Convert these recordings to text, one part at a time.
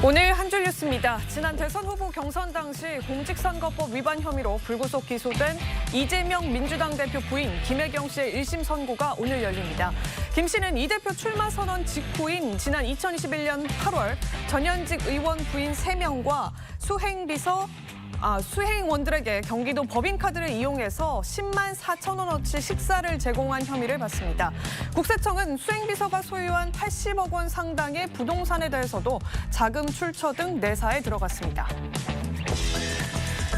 오늘 한 줄 뉴스입니다. 지난 대선 후보 경선 당시 공직선거법 위반 혐의로 불구속 기소된 이재명 민주당 대표 부인 김혜경 씨의 1심 선고가 오늘 열립니다. 김 씨는 이 대표 출마 선언 직후인 지난 2021년 8월 전현직 의원 부인 3명과 수행원들에게 경기도 법인카드를 이용해서 10만 4천 원어치 식사를 제공한 혐의를 받습니다. 국세청은 수행비서가 소유한 80억 원 상당의 부동산에 대해서도 자금 출처 등 내사에 들어갔습니다.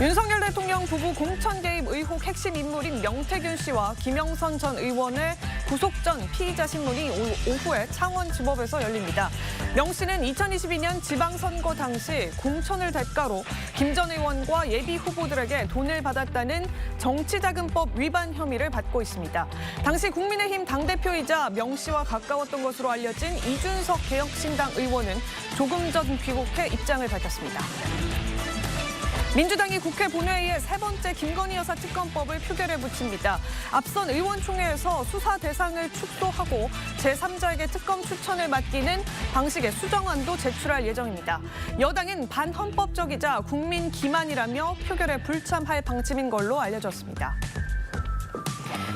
윤석열 대통령 부부 공천 개입 의혹 핵심 인물인 명태균 씨와 김영선 전 의원의 구속 전 피의자 신문이 오후에 창원지법에서 열립니다. 명 씨는 2022년 지방선거 당시 공천을 대가로 김 전 의원과 예비 후보들에게 돈을 받았다는 정치자금법 위반 혐의를 받고 있습니다. 당시 국민의힘 당대표이자 명 씨와 가까웠던 것으로 알려진 이준석 개혁신당 의원은 조금 전 귀국해 입장을 밝혔습니다. 민주당이 국회 본회의에 세 번째 김건희 여사 특검법을 표결에 붙입니다. 앞선 의원총회에서 수사 대상을 축소하고 제3자에게 특검 추천을 맡기는 방식의 수정안도 제출할 예정입니다. 여당은 반헌법적이자 국민 기만이라며 표결에 불참할 방침인 걸로 알려졌습니다.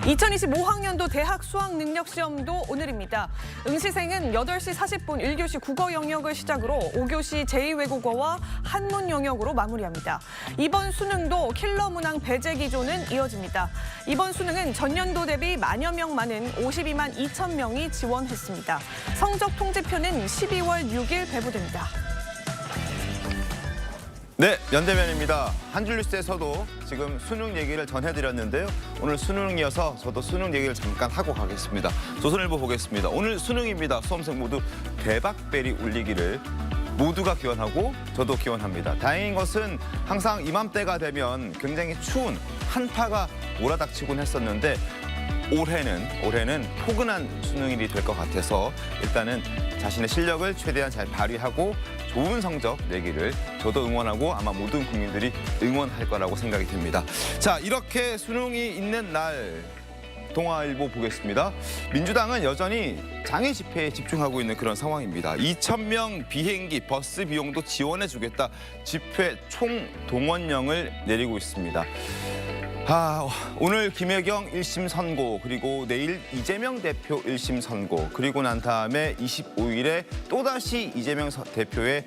2025학년도 대학 수학능력시험도 오늘입니다. 응시생은 8시 40분 1교시 국어 영역을 시작으로 5교시 제2외국어와 한문 영역으로 마무리합니다. 이번 수능도 킬러 문항 배제 기조는 이어집니다. 이번 수능은 전년도 대비 만여 명 많은 52만 2천 명이 지원했습니다. 성적 통지표는 12월 6일 배부됩니다. 네, 연대면입니다. 한 줄 뉴스에서도 지금 수능 얘기를 전해드렸는데요. 오늘 수능이어서 저도 수능 얘기를 잠깐 하고 가겠습니다. 조선일보 보겠습니다. 오늘 수능입니다. 수험생 모두 대박벨이 울리기를 모두가 기원하고 저도 기원합니다. 다행인 것은 항상 이맘때가 되면 굉장히 추운 한파가 몰아닥치곤 했었는데 올해는 포근한 수능일이 될 것 같아서 일단은 자신의 실력을 최대한 잘 발휘하고 좋은 성적 내기를 저도 응원하고 아마 모든 국민들이 응원할 거라고 생각이 됩니다. 자, 이렇게 수능이 있는 날 동아일보 보겠습니다. 민주당은 여전히 장애 집회에 집중하고 있는 그런 상황입니다. 2,000명 비행기, 버스 비용도 지원해주겠다. 집회 총동원령을 내리고 있습니다. 오늘 김혜경 1심 선고, 그리고 내일 이재명 대표 1심 선고, 그리고 난 다음에 25일에 또다시 이재명 대표의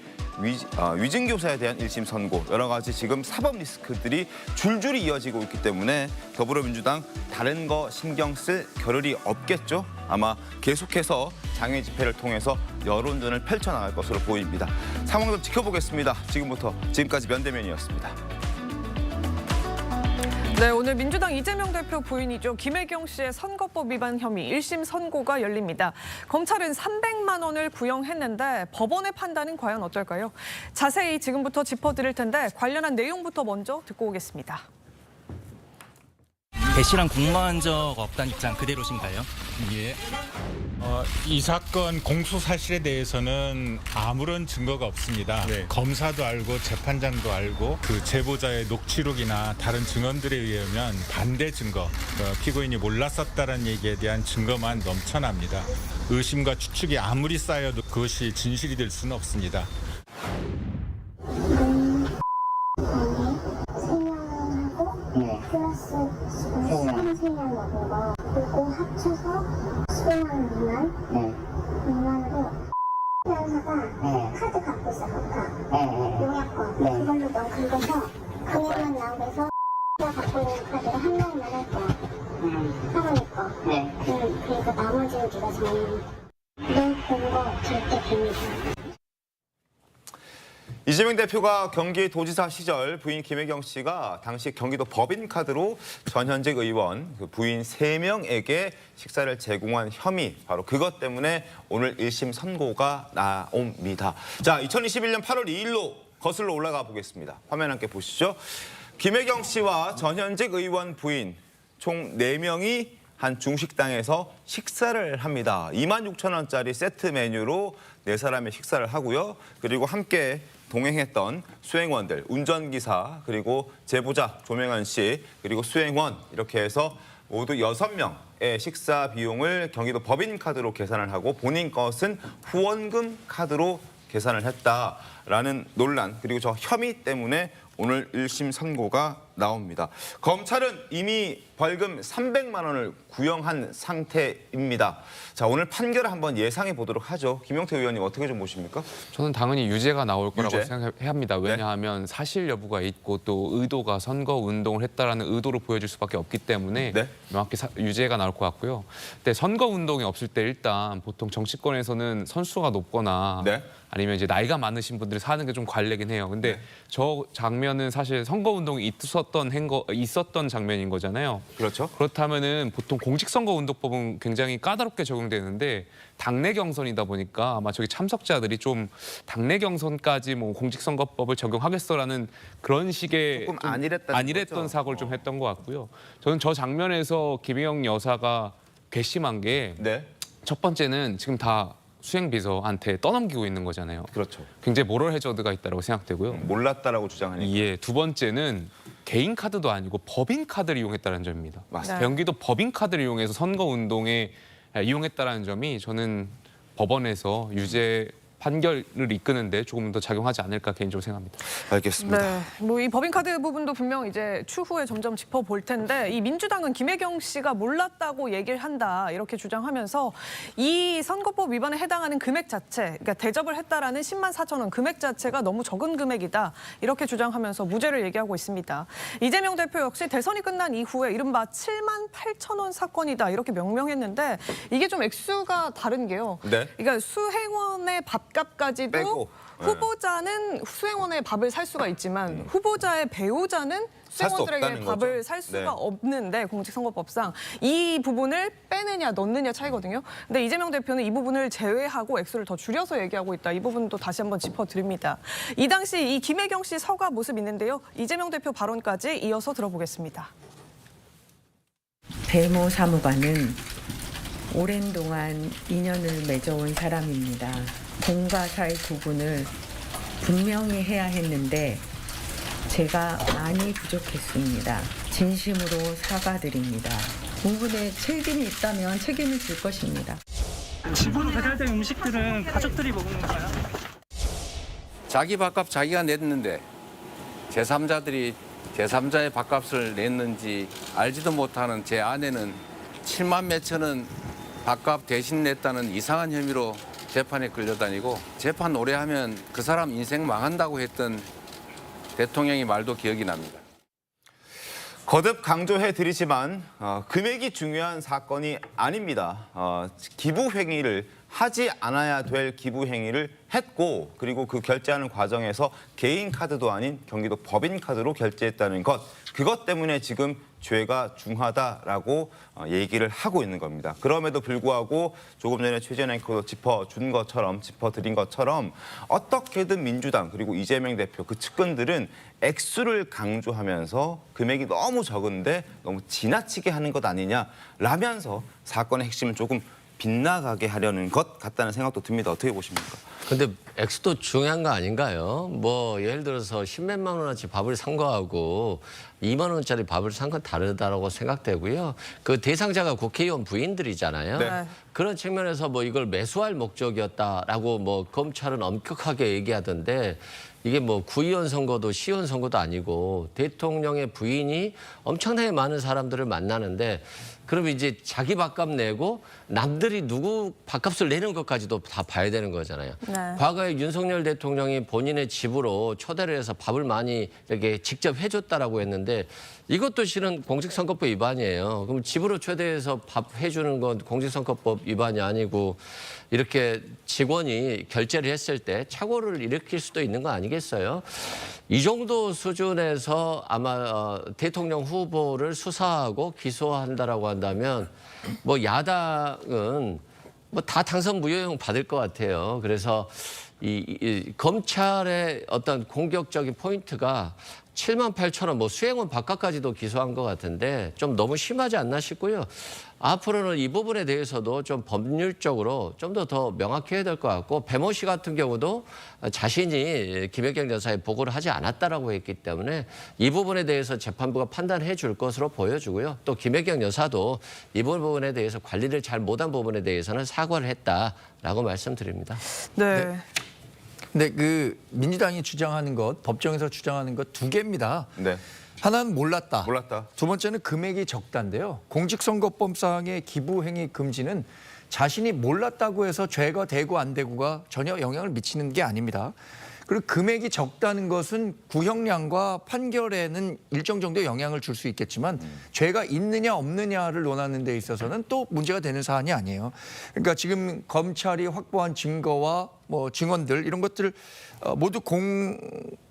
위증교사에 대한 1심 선고, 여러 가지 지금 사법 리스크들이 줄줄이 이어지고 있기 때문에 더불어민주당 다른 거 신경 쓸 겨를이 없겠죠. 아마 계속해서 장애 집회를 통해서 여론전을 펼쳐나갈 것으로 보입니다. 상황 좀 지켜보겠습니다. 지금까지 면대면이었습니다. 네, 오늘 민주당 이재명 대표 부인이죠. 김혜경 씨의 선거법 위반 혐의 1심 선고가 열립니다. 검찰은 300만 원을 구형했는데 법원의 판단은 과연 어떨까요? 자세히 지금부터 짚어드릴 텐데 관련한 내용부터 먼저 듣고 오겠습니다. 배 씨랑 공모한 적 없다는 입장 그대로신가요? 예. 이 사건 공소 사실에 대해서는 아무런 증거가 없습니다. 네. 검사도 알고 재판장도 알고 그 제보자의 녹취록이나 다른 증언들에 의하면 반대 증거, 피고인이 몰랐었다는 얘기에 대한 증거만 넘쳐납니다. 의심과 추측이 아무리 쌓여도 그것이 진실이 될 수는 없습니다. 플러스 수량 먹은 거 그리고 합쳐서 수량 미만으로 변호사가 카드 갖고 있어 용약권 그걸로 너 긁어서 금액만 나오면서 갖고 있는 카드를 한 명만 할 거야 사람일 거 그러니까 나머지는 네가 정해 너 본 거 절대 비밀이야. 이재명 대표가 경기도지사 시절 부인 김혜경 씨가 당시 경기도 법인카드로 전현직 의원 부인 3명에게 식사를 제공한 혐의, 바로 그것 때문에 오늘 1심 선고가 나옵니다. 자, 2021년 8월 2일로 거슬러 올라가 보겠습니다. 화면 함께 보시죠. 김혜경 씨와 전현직 의원 부인 총 4명이 한 중식당에서 식사를 합니다. 26,000원짜리 세트 메뉴로 4사람의 식사를 하고요. 그리고 함께 동행했던 수행원들, 운전기사, 그리고 제보자 조명환 씨, 그리고 수행원 이렇게 해서 모두 6명의 식사 비용을 경기도 법인카드로 계산을 하고 본인 것은 후원금 카드로 계산을 했다라는 논란 그리고 저 혐의 때문에 오늘 1심 선고가 나옵니다. 검찰은 이미 벌금 300만 원을 구형한 상태입니다. 자, 오늘 판결을 한번 예상해 보도록 하죠. 김용태 의원님 어떻게 좀 보십니까? 저는 당연히 유죄가 나올 거라고 유죄? 생각해야 합니다. 왜냐하면 사실 여부가 있고 또 의도가 선거 운동을 했다라는 의도로 보여질 수밖에 없기 때문에 네. 명확히 유죄가 나올 것 같고요. 근데 선거 운동이 없을 때 일단 보통 정치권에서는 선수가 높거나 네. 아니면 이제 나이가 많으신 분들이 사는 게 좀 관례긴 해요. 근데 네. 저 장면은 사실 선거 운동이 있었던 장면인 거잖아요. 그렇죠. 그렇다면은 보통 공직선거운동법은 굉장히 까다롭게 적용되는데 당내 경선이다 보니까 아마 저기 참석자들이 좀 당내 경선까지 뭐 공직선거법을 적용하겠어라는 그런 식의 조금 좀 안일했다는 안일했던 거죠. 사고를 좀 했던 것 같고요. 저는 저 장면에서 김혜영 여사가 괘씸한 게 첫 네. 번째는 지금 다 수행비서한테 떠넘기고 있는 거잖아요. 그렇죠. 굉장히 모럴 해저드가 있다고 생각되고요. 몰랐다라고 주장하니까. 예, 두 번째는 개인 카드도 아니고 법인 카드를 이용했다는 점입니다. 맞습니다. 경기도 법인 카드를 이용해서 선거 운동에 이용했다는 점이 저는 법원에서 유죄 판결을 이끄는데 조금 더 작용하지 않을까 개인적으로 생각합니다. 알겠습니다. 네, 뭐 이 법인카드 부분도 분명 이제 추후에 점점 짚어볼 텐데 이 민주당은 김혜경 씨가 몰랐다고 얘기를 한다 이렇게 주장하면서 이 선거법 위반에 해당하는 금액 자체, 그러니까 대접을 했다라는 10만 4천 원 금액 자체가 너무 적은 금액이다 이렇게 주장하면서 무죄를 얘기하고 있습니다. 이재명 대표 역시 대선이 끝난 이후에 이른바 7만 8천 원 사건이다 이렇게 명명했는데 이게 좀 액수가 다른 게요. 네. 그러니까 수행원의 밥값까지도 빼고. 후보자는 수행원의 밥을 살 수가 있지만 후보자의 배우자는 살수 수행원들에게 없다는 밥을 거죠. 살 수가 네. 없는데 공직선거법상 이 부분을 빼느냐 넣느냐 차이거든요. 근데 이재명 대표는 이 부분을 제외하고 액수를 더 줄여서 얘기하고 있다. 이 부분도 다시 한번 짚어드립니다. 이 당시 이 김혜경 씨 서가 모습 있는데요. 이재명 대표 발언까지 이어서 들어보겠습니다. 배모 사무관은 오랜 동안 인연을 맺어온 사람입니다. 공과 사의 구분을 분명히 해야 했는데 제가 많이 부족했습니다. 진심으로 사과드립니다. 부분에 책임이 있다면 책임을 질 것입니다. 집으로 배달된 음식들은 가족들이 먹는 건가요? 자기 밥값 자기가 냈는데 제3자들이 제3자의 밥값을 냈는지 알지도 못하는 제 아내는 7만 몇천 원 밥값 대신 냈다는 이상한 혐의로 재판에 끌려다니고 재판 오래 하면 그 사람 인생 망한다고 했던 대통령의 말도 기억이 납니다. 거듭 강조해 드리지만 금액이 중요한 사건이 아닙니다. 기부 행위를 하지 않아야 될 기부 행위를 했고 그리고 그 결제하는 과정에서 개인 카드도 아닌 경기도 법인 카드로 결제했다는 것. 그것 때문에 지금 죄가 중하다라고 얘기를 하고 있는 겁니다. 그럼에도 불구하고 조금 전에 최재현 앵커도 짚어드린 것처럼 어떻게든 민주당 그리고 이재명 대표 그 측근들은 액수를 강조하면서 금액이 너무 적은데 너무 지나치게 하는 것 아니냐라면서 사건의 핵심을 조금 빗나가게 하려는 것 같다는 생각도 듭니다. 어떻게 보십니까? 근데 액수도 중요한 거 아닌가요? 뭐 예를 들어서 10몇만 원어치 밥을 산 거하고 2만 원짜리 밥을 산 건 다르다고 생각되고요. 그 대상자가 국회의원 부인들이잖아요. 네. 그런 측면에서 뭐 이걸 매수할 목적이었다라고 뭐 검찰은 엄격하게 얘기하던데 이게 뭐 구의원 선거도 시의원 선거도 아니고 대통령의 부인이 엄청나게 많은 사람들을 만나는데 그럼 이제 자기 밥값 내고 남들이 누구 밥값을 내는 것까지도 다 봐야 되는 거잖아요. 네. 과거에 윤석열 대통령이 본인의 집으로 초대를 해서 밥을 많이 이렇게 직접 해줬다라고 했는데 이것도 실은 공직선거법 위반이에요. 그럼 집으로 초대해서 밥 해주는 건 공직선거법 위반이 아니고 이렇게 직원이 결제를 했을 때 착오를 일으킬 수도 있는 거 아니겠어요? 이 정도 수준에서 아마 대통령 후보를 수사하고 기소한다라고 한다면 뭐 야당은 뭐 다 당선 무효형 받을 것 같아요. 그래서 이 검찰의 어떤 공격적인 포인트가 7만 8천 원, 뭐 수행원 밥값까지도 기소한 것 같은데 좀 너무 심하지 않나 싶고요. 앞으로는 이 부분에 대해서도 좀 법률적으로 좀 더 명확해야 될 것 같고 배모 씨 같은 경우도 자신이 김혜경 여사에 보고를 하지 않았다라고 했기 때문에 이 부분에 대해서 재판부가 판단해 줄 것으로 보여지고요. 또 김혜경 여사도 이 부분에 대해서 관리를 잘 못한 부분에 대해서는 사과를 했다라고 말씀드립니다. 네. 근데 그 민주당이 주장하는 것, 법정에서 주장하는 것 두 개입니다. 네. 하나는 몰랐다. 몰랐다. 두 번째는 금액이 적다인데요. 공직선거법상의 기부행위 금지는 자신이 몰랐다고 해서 죄가 되고 안 되고가 전혀 영향을 미치는 게 아닙니다. 그리고 금액이 적다는 것은 구형량과 판결에는 일정 정도 영향을 줄 수 있겠지만 죄가 있느냐 없느냐를 논하는 데 있어서는 또 문제가 되는 사안이 아니에요. 그러니까 지금 검찰이 확보한 증거와 뭐 증언들 이런 것들을 모두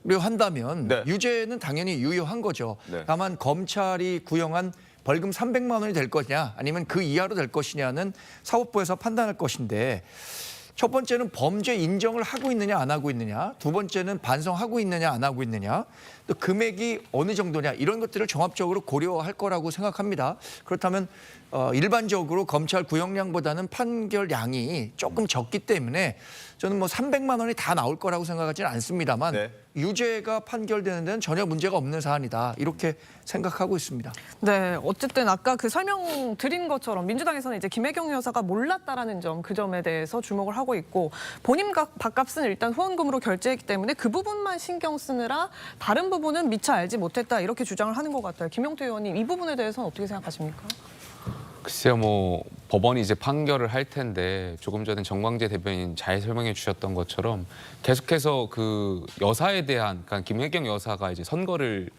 공유한다면 네. 유죄는 당연히 유효한 거죠. 네. 다만 검찰이 구형한 벌금 300만 원이 될 것이냐 아니면 그 이하로 될 것이냐는 사법부에서 판단할 것인데 첫 번째는 범죄 인정을 하고 있느냐 안 하고 있느냐, 두 번째는 반성하고 있느냐 안 하고 있느냐, 또 금액이 어느 정도냐 이런 것들을 종합적으로 고려할 거라고 생각합니다. 그렇다면 일반적으로 검찰 구형량보다는 판결량이 조금 적기 때문에 저는 뭐 300만 원이 다 나올 거라고 생각하지는 않습니다만 네. 유죄가 판결되는 데는 전혀 문제가 없는 사안이다 이렇게 생각하고 있습니다. 네, 어쨌든 아까 그 설명 드린 것처럼 민주당에서는 이제 김혜경 여사가 몰랐다라는 점, 그 점에 대해서 주목을 하고 있고 본인 밥값은 일단 후원금으로 결제했기 때문에 그 부분만 신경 쓰느라 다른 부분은 미처 알지 못했다 이렇게 주장을 하는 것 같아요. 김용태 의원님 이 부분에 대해서는 어떻게 생각하십니까? 글쎄요, 뭐 법원이 이제 판결을 할 텐데 조금 전에 정광재 대변인 잘 설명해 주셨던 것처럼 계속해서 그 여사에 대한, 그러니까 김혜경 여사가 이제 선거를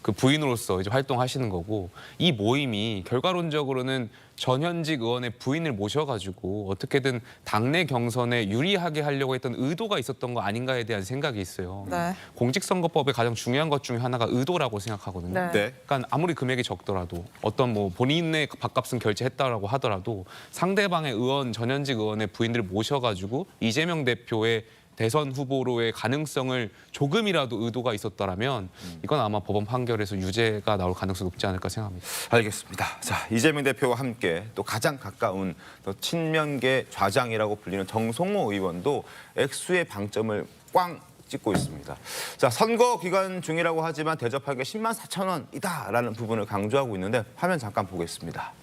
그 부인으로서 이제 활동하시는 거고 이 모임이 결과론적으로는 전현직 의원의 부인을 모셔가지고 어떻게든 당내 경선에 유리하게 하려고 했던 의도가 있었던 거 아닌가에 대한 생각이 있어요. 네. 공직선거법의 가장 중요한 것 중에 하나가 의도라고 생각하거든요. 네. 네. 그러니까 아무리 금액이 적더라도 어떤 뭐 본인의 밥값은 결제했다라고 하더라도 상대방의 의원, 전현직 의원의 부인들을 모셔가지고 이재명 대표의 대선 후보로의 가능성을 조금이라도 의도가 있었더라면 이건 아마 법원 판결에서 유죄가 나올 가능성이 높지 않을까 생각합니다. 알겠습니다. 자, 이재명 대표와 함께 또 가장 가까운 또 친명계 좌장이라고 불리는 정성호 의원도 액수의 방점을 꽝 찍고 있습니다. 자, 선거 기간 중이라고 하지만 대접할 게 10만 4천 원이다라는 부분을 강조하고 있는데 화면 잠깐 보겠습니다.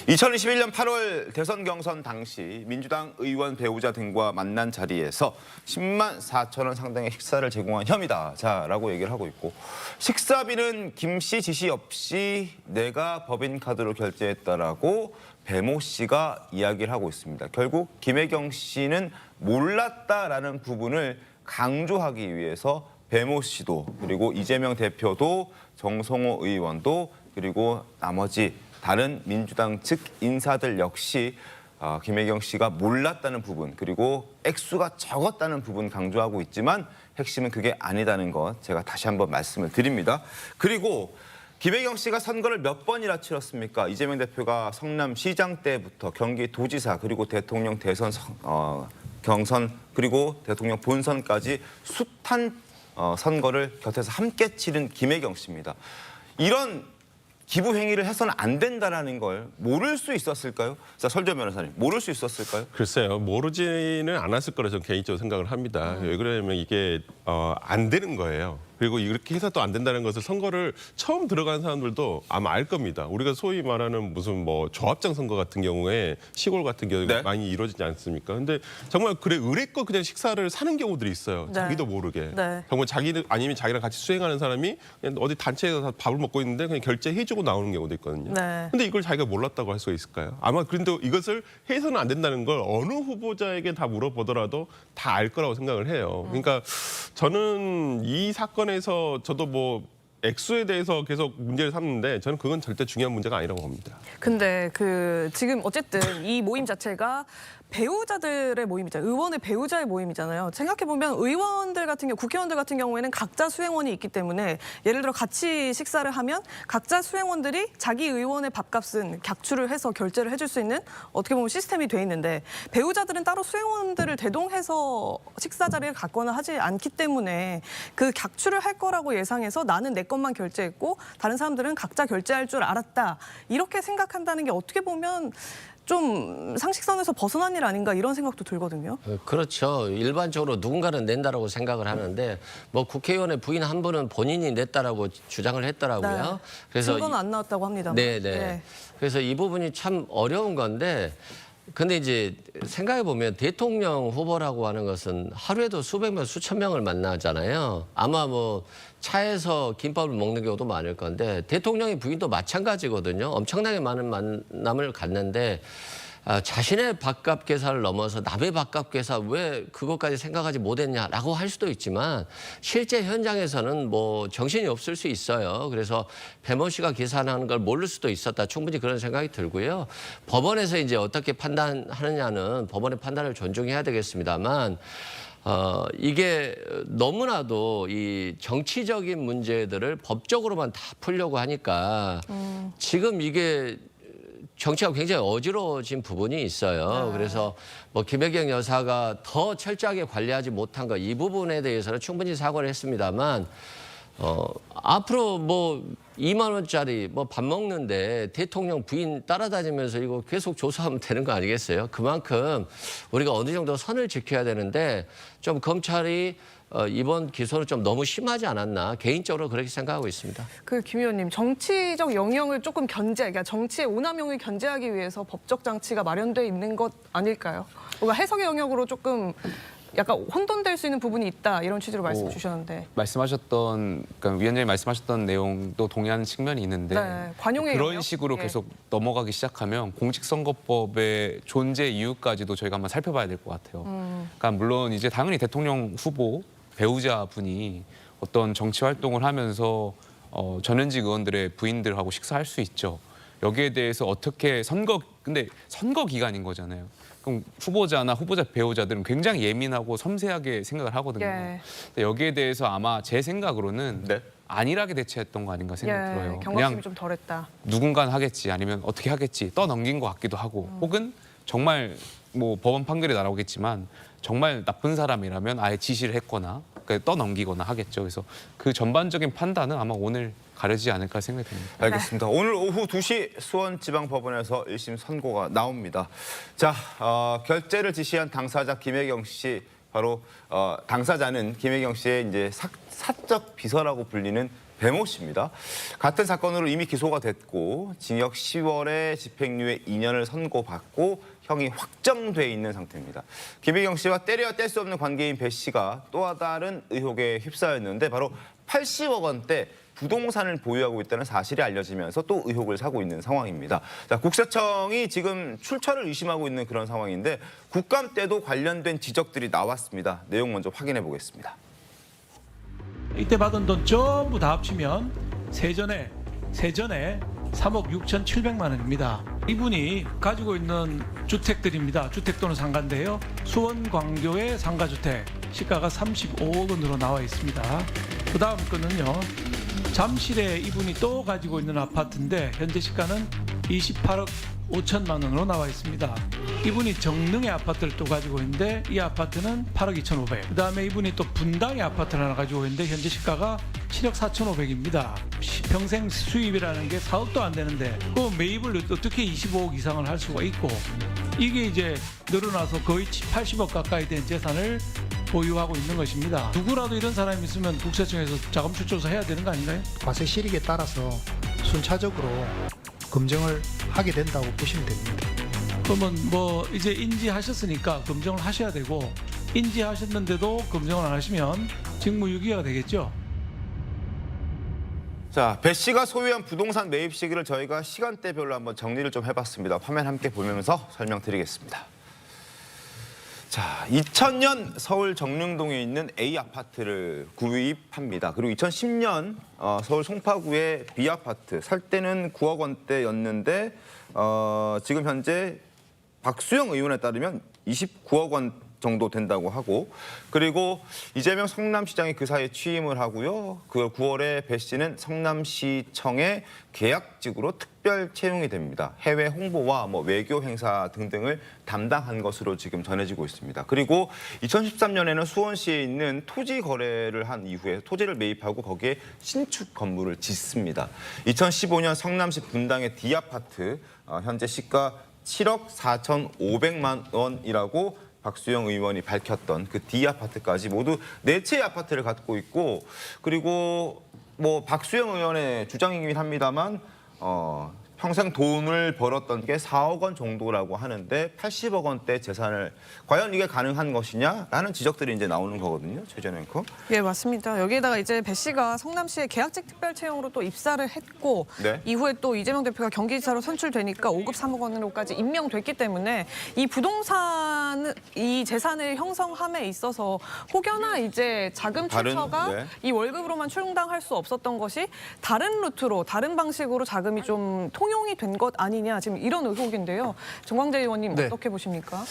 2021년 8월 대선 경선 당시 민주당 의원 배우자 등과 만난 자리에서 10만 4천 원 상당의 식사를 제공한 혐의다. 자라고 얘기를 하고 있고 식사비는 김 씨 지시 없이 내가 법인카드로 결제했다라고 배모 씨가 이야기를 하고 있습니다. 결국 김혜경 씨는 몰랐다라는 부분을 강조하기 위해서 배모 씨도 그리고 이재명 대표도 정성호 의원도 그리고 나머지 다른 민주당 측 인사들 역시 김혜경 씨가 몰랐다는 부분 그리고 액수가 적었다는 부분 강조하고 있지만 핵심은 그게 아니다는 것 제가 다시 한번 말씀을 드립니다. 그리고 김혜경 씨가 선거를 몇 번이나 치렀습니까? 이재명 대표가 성남시장 때부터 경기도지사 그리고 대통령 대선 경선 그리고 대통령 본선까지 숱한 선거를 곁에서 함께 치른 김혜경 씨입니다. 이런 기부 행위를 해서는 안 된다라는 걸 모를 수 있었을까요? 자, 설조 변호사님, 모를 수 있었을까요? 글쎄요, 모르지는 않았을 거라 저는 개인적으로 생각을 합니다. 왜 그러냐면 이게 안 되는 거예요. 그리고 이렇게 해서 또 안 된다는 것을 선거를 처음 들어간 사람들도 아마 알 겁니다. 우리가 소위 말하는 무슨 뭐 조합장 선거 같은 경우에 시골 같은 경우에 네. 많이 이루어지지 않습니까? 근데 정말 그래 의뢰껏 그냥 식사를 사는 경우들이 있어요. 네. 자기도 모르게. 네. 정말 자기는 아니면 자기랑 같이 수행하는 사람이 그냥 어디 단체에서 다 밥을 먹고 있는데 그냥 결제해주고 나오는 경우도 있거든요. 네. 근데 이걸 자기가 몰랐다고 할 수가 있을까요? 아마 그런데 이것을 해서는 안 된다는 걸 어느 후보자에게 다 물어보더라도 다 알 거라고 생각을 해요. 그러니까 저는 이 사건에서 저도 뭐 액수에 대해서 계속 문제를 삼는데 저는 그건 절대 중요한 문제가 아니라고 봅니다. 근데 그 지금 어쨌든 이 모임 자체가 배우자들의 모임이잖아요. 의원의 배우자의 모임이잖아요. 생각해보면 의원들 같은 경우, 국회의원들 같은 경우에는 각자 수행원이 있기 때문에 예를 들어 같이 식사를 하면 각자 수행원들이 자기 의원의 밥값은 객추를 해서 결제를 해줄 수 있는 어떻게 보면 시스템이 돼 있는데 배우자들은 따로 수행원들을 대동해서 식사 자리를 갖거나 하지 않기 때문에 그 객추를 할 거라고 예상해서 나는 내 것만 결제했고 다른 사람들은 각자 결제할 줄 알았다. 이렇게 생각한다는 게 어떻게 보면 좀 상식선에서 벗어난 일 아닌가 이런 생각도 들거든요. 그렇죠. 일반적으로 누군가는 낸다라고 생각을 하는데 뭐 국회의원의 부인 한 분은 본인이 냈다라고 주장을 했더라고요. 네. 증거는 안 나왔다고 합니다. 네. 그래서 이 부분이 참 어려운 건데 근데 이제 생각해 보면 대통령 후보라고 하는 것은 하루에도 수백 명, 수천 명을 만나잖아요. 아마 뭐 차에서 김밥을 먹는 경우도 많을 건데 대통령의 부인도 마찬가지거든요. 엄청나게 많은 만남을 갖는데 자신의 밥값 계산을 넘어서 남의 밥값 계산 왜 그것까지 생각하지 못했냐라고 할 수도 있지만 실제 현장에서는 뭐 정신이 없을 수 있어요. 그래서 배모 씨가 계산하는 걸 모를 수도 있었다. 충분히 그런 생각이 들고요. 법원에서 이제 어떻게 판단하느냐는 법원의 판단을 존중해야 되겠습니다만 이게 너무나도 이 정치적인 문제들을 법적으로만 다 풀려고 하니까 지금 이게 정치가 굉장히 어지러워진 부분이 있어요. 그래서 뭐 김혜경 여사가 더 철저하게 관리하지 못한 거 이 부분에 대해서는 충분히 사과를 했습니다만 앞으로 뭐 2만 원짜리 뭐 밥 먹는데 대통령 부인 따라다니면서 이거 계속 조사하면 되는 거 아니겠어요? 그만큼 우리가 어느 정도 선을 지켜야 되는데 좀 검찰이 이번 기소는 좀 너무 심하지 않았나 개인적으로 그렇게 생각하고 있습니다. 김 의원님, 정치적 영향을 조금 그러니까 정치의 오남용을 견제하기 위해서 법적 장치가 마련돼 있는 것 아닐까요? 뭔가 해석의 영역으로 조금 약간 혼돈될 수 있는 부분이 있다 이런 취지로 말씀 주셨는데 말씀하셨던 그러니까 위원장님 말씀하셨던 내용도 동의하는 측면이 있는데 네, 관용의 그런 영역? 식으로 예. 계속 넘어가기 시작하면 공직선거법의 존재 이유까지도 저희가 한번 살펴봐야 될 것 같아요. 그러니까 물론 이제 당연히 대통령 후보 배우자분이 어떤 정치 활동을 하면서 전현직 의원들의 부인들하고 식사할 수 있죠. 여기에 대해서 어떻게 근데 선거 기간인 거잖아요. 그럼 후보자나 후보자 배우자들은 굉장히 예민하고 섬세하게 생각을 하거든요. 예. 근데 여기에 대해서 아마 제 생각으로는 안일하게 대처했던 거 아닌가 생각이 들어요. 경각심이 좀 덜했다. 누군가는 하겠지 아니면 어떻게 하겠지 떠넘긴 것 같기도 하고 혹은 정말 뭐 법원 판결이 나오겠지만 정말 나쁜 사람이라면 아예 지시를 했거나 떠넘기거나 하겠죠. 그래서 그 전반적인 판단은 아마 오늘 가려지지 않을까 생각이 듭니다. 알겠습니다. 오늘 오후 2시 수원지방법원에서 1심 선고가 나옵니다. 자, 결재를 지시한 당사자 김혜경 씨, 바로 당사자는 김혜경 씨의 이제 사적 비서라고 불리는 배모 씨입니다. 같은 사건으로 이미 기소가 됐고 징역 10월에 집행유예 2년을 선고받고 형이 확정돼 있는 상태입니다. 김혜경 씨와 때려야 뗄 수 없는 관계인 배 씨가 또 다른 의혹에 휩싸였는데 바로 80억 원대 부동산을 보유하고 있다는 사실이 알려지면서 또 의혹을 사고 있는 상황입니다. 자, 국세청이 지금 출처를 의심하고 있는 그런 상황인데 국감 때도 관련된 지적들이 나왔습니다. 내용 먼저 확인해 보겠습니다. 이때 받은 돈 전부 다 합치면 세전에 3억 6,700만 원입니다. 이분이 가지고 있는 주택들입니다. 주택 또는 상가인데요. 수원 광교의 상가주택 시가가 35억 원으로 나와 있습니다. 그 다음 거는요. 잠실에 이분이 또 가지고 있는 아파트인데 현재 시가는 28억 5천만 원으로 나와 있습니다. 이분이 정릉의 아파트를 또 가지고 있는데 이 아파트는 8억 2,500. 그다음에 이분이 또 분당의 아파트를 하나 가지고 있는데 현재 시가가 7억 4,500입니다. 평생 수입이라는 게 4억도 안 되는데 그 매입을 어떻게 25억 이상을 할 수가 있고 이게 이제 늘어나서 거의 80억 가까이 된 재산을 보유하고 있는 것입니다. 누구라도 이런 사람이 있으면 국세청에서 자금 출조사 해야 되는 거 아닌가요? 과세 실익에 따라서 순차적으로 검증을 하게 된다고 보시면 됩니다. 그러면 뭐 이제 인지하셨으니까 검증을 하셔야 되고 인지하셨는데도 검증을 안 하시면 직무유기가 되겠죠. 자, 배 씨가 소유한 부동산 매입 시기를 저희가 시간대별로 한번 정리를 좀 해봤습니다. 화면 함께 보면서 설명드리겠습니다. 자, 2000년 서울 정릉동에 있는 A 아파트를 구입합니다. 그리고 2010년 서울 송파구의 B 아파트 살 때는 9억 원대였는데 지금 현재 박수영 의원에 따르면 29억 원 정도 된다고 하고 그리고 이재명 성남시장이 그 사이에 취임을 하고요. 그 9월에 배 씨는 성남시청의 계약직으로 특별 채용이 됩니다. 해외 홍보와 외교 행사 등등을 담당한 것으로 지금 전해지고 있습니다. 그리고 2013년에는 수원시에 있는 토지 거래를 한 이후에 토지를 매입하고 거기에 신축 건물을 짓습니다. 2015년 성남시 분당의 D 아파트 현재 시가 7억 4,500만 원이라고 박수영 의원이 밝혔던 그 D 아파트까지 모두 4채의 아파트를 갖고 있고 그리고 박수영 의원의 주장이긴 합니다만 평생 돈을 벌었던 게 4억 원 정도라고 하는데 80억 원대 재산을 과연 이게 가능한 것이냐라는 지적들이 이제 나오는 거거든요. 최전 앵커. 예, 맞습니다. 여기에다가 이제 배 씨가 성남시에 계약직 특별 채용으로 또 입사를 했고 네. 이후에 또 이재명 대표가 경기지사로 선출되니까 5급 3억 원으로까지 임명됐기 때문에 이 부동산 이 재산을 형성함에 있어서 혹여나 이제 자금 출처가 네. 이 월급으로만 충당할 수 없었던 것이 다른 루트로 다른 방식으로 자금이 좀 통용이 된 것 아니냐 지금 이런 의혹인데요. 정광재 의원님 네. 어떻게 보십니까?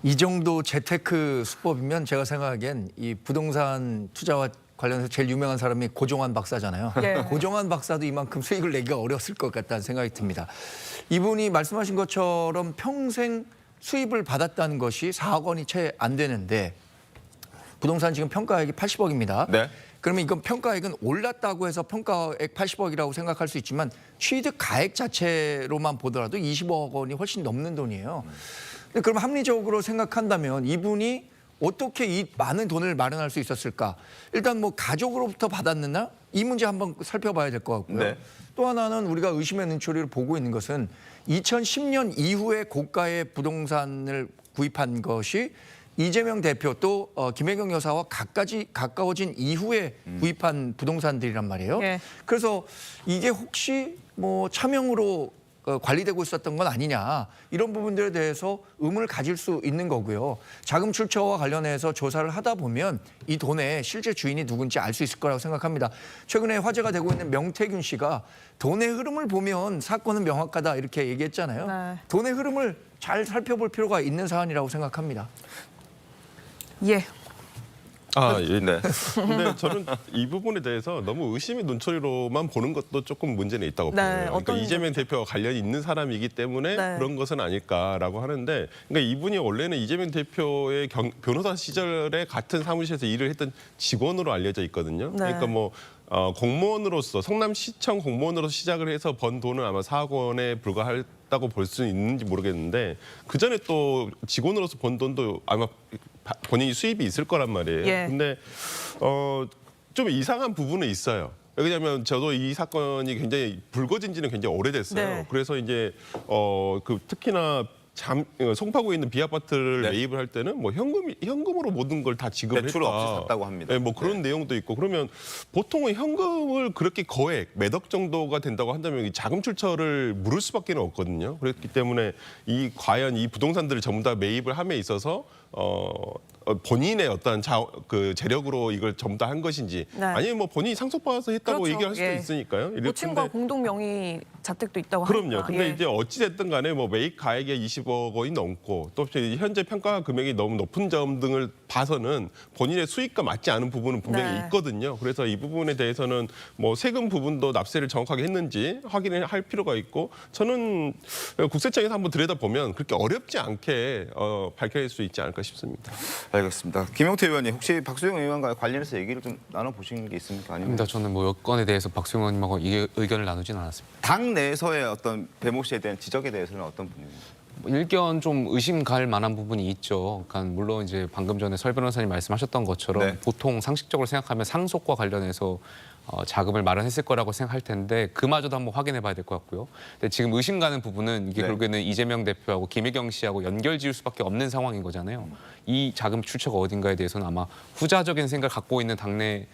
이 정도 재테크 수법이면 제가 생각하기엔 이 부동산 투자와 관련해서 제일 유명한 사람이 고종환 박사잖아요. 예. 고종환 박사도 이만큼 수익을 내기가 어려웠을 것 같다는 생각이 듭니다. 이분이 말씀하신 것처럼 평생 수입을 받았다는 것이 4억 원이 채 안 되는데 부동산 지금 평가액이 80억입니다. 네. 그러면 이건 평가액은 올랐다고 해서 평가액 80억이라고 생각할 수 있지만 취득 가액 자체로만 보더라도 20억 원이 훨씬 넘는 돈이에요. 근데 그럼 합리적으로 생각한다면 이분이 어떻게 이 많은 돈을 마련할 수 있었을까? 일단 뭐 가족으로부터 받았느냐? 이 문제 한번 살펴봐야 될 것 같고요. 네. 또 하나는 우리가 의심의 눈초리를 보고 있는 것은 2010년 이후에 고가의 부동산을 구입한 것이 이재명 대표 또 김혜경 여사와 가까워진 이후에 구입한 부동산들이란 말이에요. 예. 그래서 이게 혹시 뭐 차명으로 관리되고 있었던 건 아니냐 이런 부분들에 대해서 의문을 가질 수 있는 거고요. 자금 출처와 관련해서 조사를 하다 보면 이 돈의 실제 주인이 누군지 알 수 있을 거라고 생각합니다. 최근에 화제가 되고 있는 명태균 씨가 돈의 흐름을 보면 사건은 명확하다 이렇게 얘기했잖아요. 네. 돈의 흐름을 잘 살펴볼 필요가 있는 사안이라고 생각합니다. 예. 예. 네. 근데 저는 이 부분에 대해서 너무 의심의 눈초리로만 보는 것도 조금 문제는 있다고 네, 봐요. 그러니까 어떤 이재명 대표와 관련이 있는 사람이기 때문에 네. 그런 것은 아닐까라고 하는데, 그러니까 이분이 원래는 이재명 대표의 변호사 시절에 같은 사무실에서 일을 했던 직원으로 알려져 있거든요. 네. 그러니까 뭐 공무원으로서 성남시청 공무원으로서 시작을 해서 번 돈은 아마 4억 원에 불과했다고 볼 수 있는지 모르겠는데 그 전에 또 직원으로서 번 돈도 아마 본인이 수입이 있을 거란 말이에요. 예. 근데 좀 이상한 부분은 있어요. 왜냐하면 저도 이 사건이 굉장히 불거진 지는 굉장히 오래됐어요. 네. 그래서 이제 특히나 송파구에 있는 비아파트를 매입을 할 때는 뭐 현금으로 모든 걸 다 지급을 대출 했다. 없이 샀다고 합니다. 네, 뭐 그런 내용도 있고. 그러면 보통은 현금을 그렇게 거액 몇 억 정도가 된다고 한다면 이 자금 출처를 물을 수밖에 없거든요. 그렇기 때문에 과연 이 부동산들을 전부 다 매입을 함에 있어서 본인의 어떤 재력으로 이걸 전부 다 한 것인지 네. 아니면 뭐 본인이 상속받아서 했다고 그렇죠. 얘기할 수도 예. 있으니까요. 모친과 공동 명의 자택도 있다고 그럼요. 하니까. 근데 예. 이제 어찌 됐든 간에 뭐 매입 가액이 20억 원이 넘고 또 현재 평가 금액이 너무 높은 점 등을 봐서는 본인의 수익과 맞지 않은 부분은 분명히 네. 있거든요. 그래서 이 부분에 대해서는 뭐 세금 부분도 납세를 정확하게 했는지 확인을 할 필요가 있고, 저는 국세청에서 한번 들여다보면 그렇게 어렵지 않게 밝혀낼 수 있지 않을까 싶습니다. 알겠습니다. 김용태 의원님 혹시 박수영 의원과 관련해서 얘기를 좀 나눠보신 게 있습니까? 아니면 아닙니다. 저는 뭐 여건에 대해서 박수영 의원님하고 의견을 나누진 않았습니다. 당 내에서의 어떤 배모 씨에 대한 지적에 대해서는 어떤 분입니까? 일견 좀 의심 갈 만한 부분이 있죠. 그러니까 물론 이제 방금 전에 설 변호사님 말씀하셨던 것처럼 네. 보통 상식적으로 생각하면 상속과 관련해서 자금을 마련했을 거라고 생각할 텐데 그마저도 한번 확인해 봐야 될 것 같고요. 근데 지금 의심 가는 부분은 이게 네. 결국에는 이재명 대표하고 김혜경 씨하고 연결지을 수밖에 없는 상황인 거잖아요. 이 자금 출처가 어딘가에 대해서는 아마 후자적인 생각을 갖고 있는 당내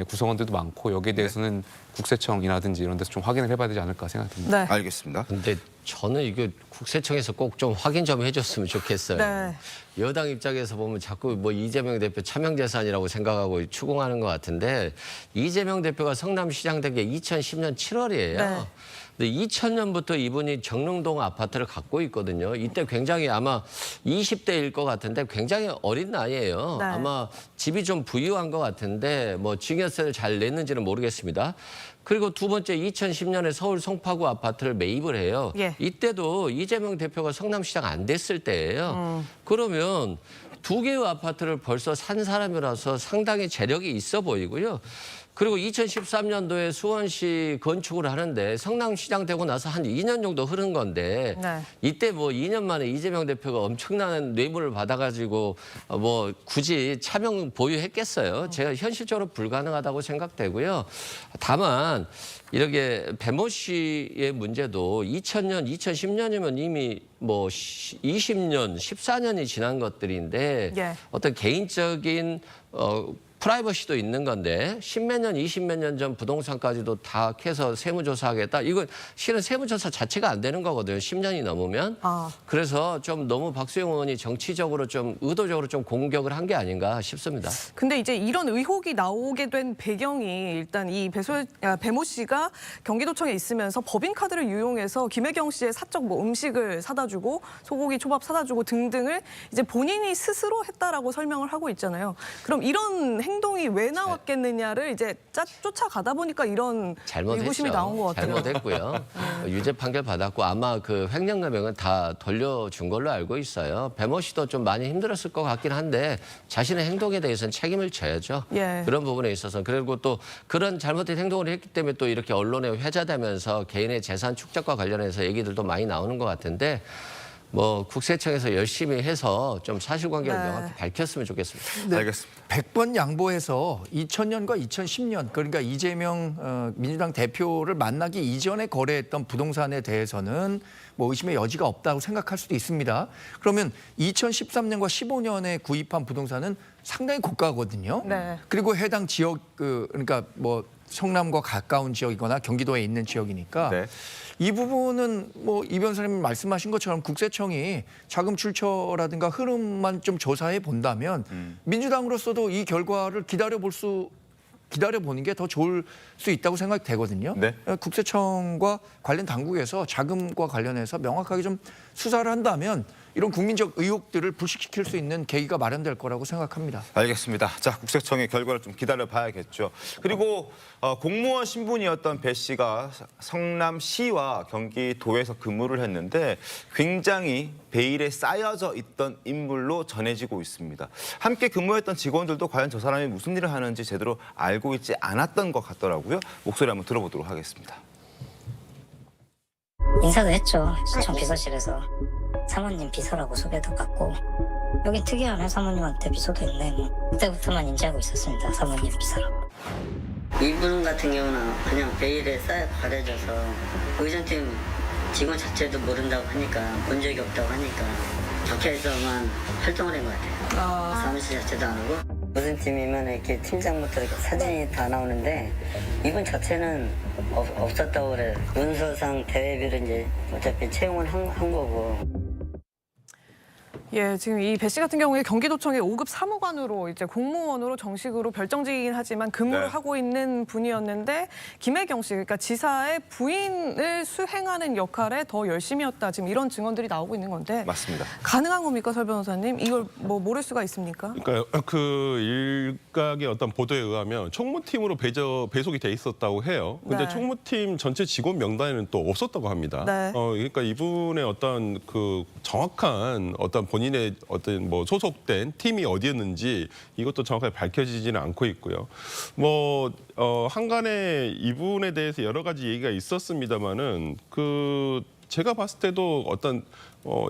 구성원들도 많고 여기에 대해서는 국세청이라든지 이런 데서 좀 확인을 해봐야 되지 않을까 생각됩니다. 네. 알겠습니다. 근데 저는 이거 국세청에서 꼭 좀 확인 좀 해줬으면 좋겠어요. 네. 여당 입장에서 보면 자꾸 뭐 이재명 대표 차명재산이라고 생각하고 추궁하는 것 같은데 이재명 대표가 성남시장 된 게 2010년 7월이에요. 네. 근데 2000년부터 이분이 정릉동 아파트를 갖고 있거든요. 이때 굉장히 아마 20대일 것 같은데 굉장히 어린 나이예요. 네. 아마 집이 좀 부유한 것 같은데 뭐 증여세를 잘 냈는지는 모르겠습니다. 그리고 두 번째 2010년에 서울 송파구 아파트를 매입을 해요. 예. 이때도 이재명 대표가 성남시장 안 됐을 때예요. 그러면 두 개의 아파트를 벌써 산 사람이라서 상당히 재력이 있어 보이고요. 그리고 2013년도에 수원시 건축을 하는데 성남시장 되고 나서 한 2년 정도 흐른 건데 네. 이때 뭐 2년 만에 이재명 대표가 엄청난 뇌물을 받아가지고 뭐 굳이 차명 보유했겠어요. 제가 현실적으로 불가능하다고 생각되고요. 다만 이렇게 배모 씨의 문제도 2000년, 2010년이면 이미 뭐 20년, 14년이 지난 것들인데 예. 어떤 개인적인 프라이버시도 있는 건데 10몇 년, 20몇 년 전 부동산까지도 다 캐서 세무조사하겠다. 이건 실은 세무조사 자체가 안 되는 거거든요. 10년이 넘으면. 그래서 좀 너무 박수영 의원이 정치적으로 좀 의도적으로 좀 공격을 한 게 아닌가 싶습니다. 근데 이제 이런 의혹이 나오게 된 배경이 일단 이 배모 씨가 경기도청에 있으면서 법인카드를 유용해서 김혜경 씨의 사적 뭐 음식을 사다 주고 소고기 초밥 사다 주고 등등을 이제 본인이 스스로 했다라고 설명을 하고 있잖아요. 그럼 이런 행동이 왜 나왔겠느냐를 이제 쫓아가다 보니까 이런 의구심이 나온 것 같아요. 잘못했고요. 유죄 판결 받았고 아마 그 횡령금액은 다 돌려준 걸로 알고 있어요. 배모 씨도 좀 많이 힘들었을 것 같긴 한데 자신의 행동에 대해서는 책임을 져야죠. 예. 그런 부분에 있어서. 그리고 또 그런 잘못된 행동을 했기 때문에 또 이렇게 언론에 회자되면서 개인의 재산 축적과 관련해서 얘기들도 많이 나오는 것 같은데 뭐 국세청에서 열심히 해서 좀 사실관계를 명확히 밝혔으면 좋겠습니다. 알겠습니다. 100번 양보해서 2000년과 2010년 그러니까 이재명 민주당 대표를 만나기 이전에 거래했던 부동산에 대해서는 뭐 의심의 여지가 없다고 생각할 수도 있습니다. 그러면 2013년과 15년에 구입한 부동산은 상당히 고가거든요. 네. 그리고 해당 지역 그러니까 뭐 성남과 가까운 지역이거나 경기도에 있는 지역이니까 네. 이 부분은 뭐 이 변호사님 말씀하신 것처럼 국세청이 자금 출처라든가 흐름만 좀 조사해 본다면 민주당으로서도 이 결과를 기다려보는 게 더 좋을 수 있다고 생각되거든요. 네. 국세청과 관련 당국에서 자금과 관련해서 명확하게 좀 수사를 한다면 이런 국민적 의혹들을 불식시킬 수 있는 계기가 마련될 거라고 생각합니다. 알겠습니다. 자, 국세청의 결과를 좀 기다려봐야겠죠. 그리고 공무원 신분이었던 배 씨가 성남시와 경기도에서 근무를 했는데 굉장히 베일에 쌓여져 있던 인물로 전해지고 있습니다. 함께 근무했던 직원들도 과연 저 사람이 무슨 일을 하는지 제대로 알고 있지 않았던 것 같더라고요. 목소리 한번 들어보도록 하겠습니다. 인사도 했죠. 시청 비서실에서 사모님 비서라고 소개도 받고 여기 특이하네 사모님한테 비서도 있네 뭐 그때부터만 인지하고 있었습니다. 사모님 비서라고. 이분 같은 경우는 그냥 베일에 쌓여 가려져서 의전팀 직원 자체도 모른다고 하니까 본 적이 없다고 하니까 적혀있어만 활동을 한 것 같아요. 사무실 자체도 안 하고 무슨 팀이면 이렇게 팀장부터 이렇게 사진이 다 나오는데 이분 자체는 없었다고 그래요. 문서상 대회비를 이제 어차피 채용을 한 거고. 예, 지금 이 배 씨 같은 경우에 경기도청의 5급 사무관으로 이제 공무원으로 정식으로 별정직이긴 하지만 근무를 하고 있는 분이었는데 김혜경 씨, 그러니까 지사의 부인을 수행하는 역할에 더 열심히였다. 지금 이런 증언들이 나오고 있는 건데 맞습니다. 가능한 겁니까, 설 변호사님? 이걸 뭐 모를 수가 있습니까? 그러니까 그 일각의 어떤 보도에 의하면 총무팀으로 배속이 돼 있었다고 해요. 근데 네. 총무팀 전체 직원 명단에는 또 없었다고 합니다. 네. 그러니까 이분의 어떤 그 정확한 어떤 본인의 어떤 뭐 소속된 팀이 어디였는지 이것도 정확하게 밝혀지지는 않고 있고요. 뭐 한간에 이분에 대해서 여러 가지 얘기가 있었습니다만은 그 제가 봤을 때도 어떤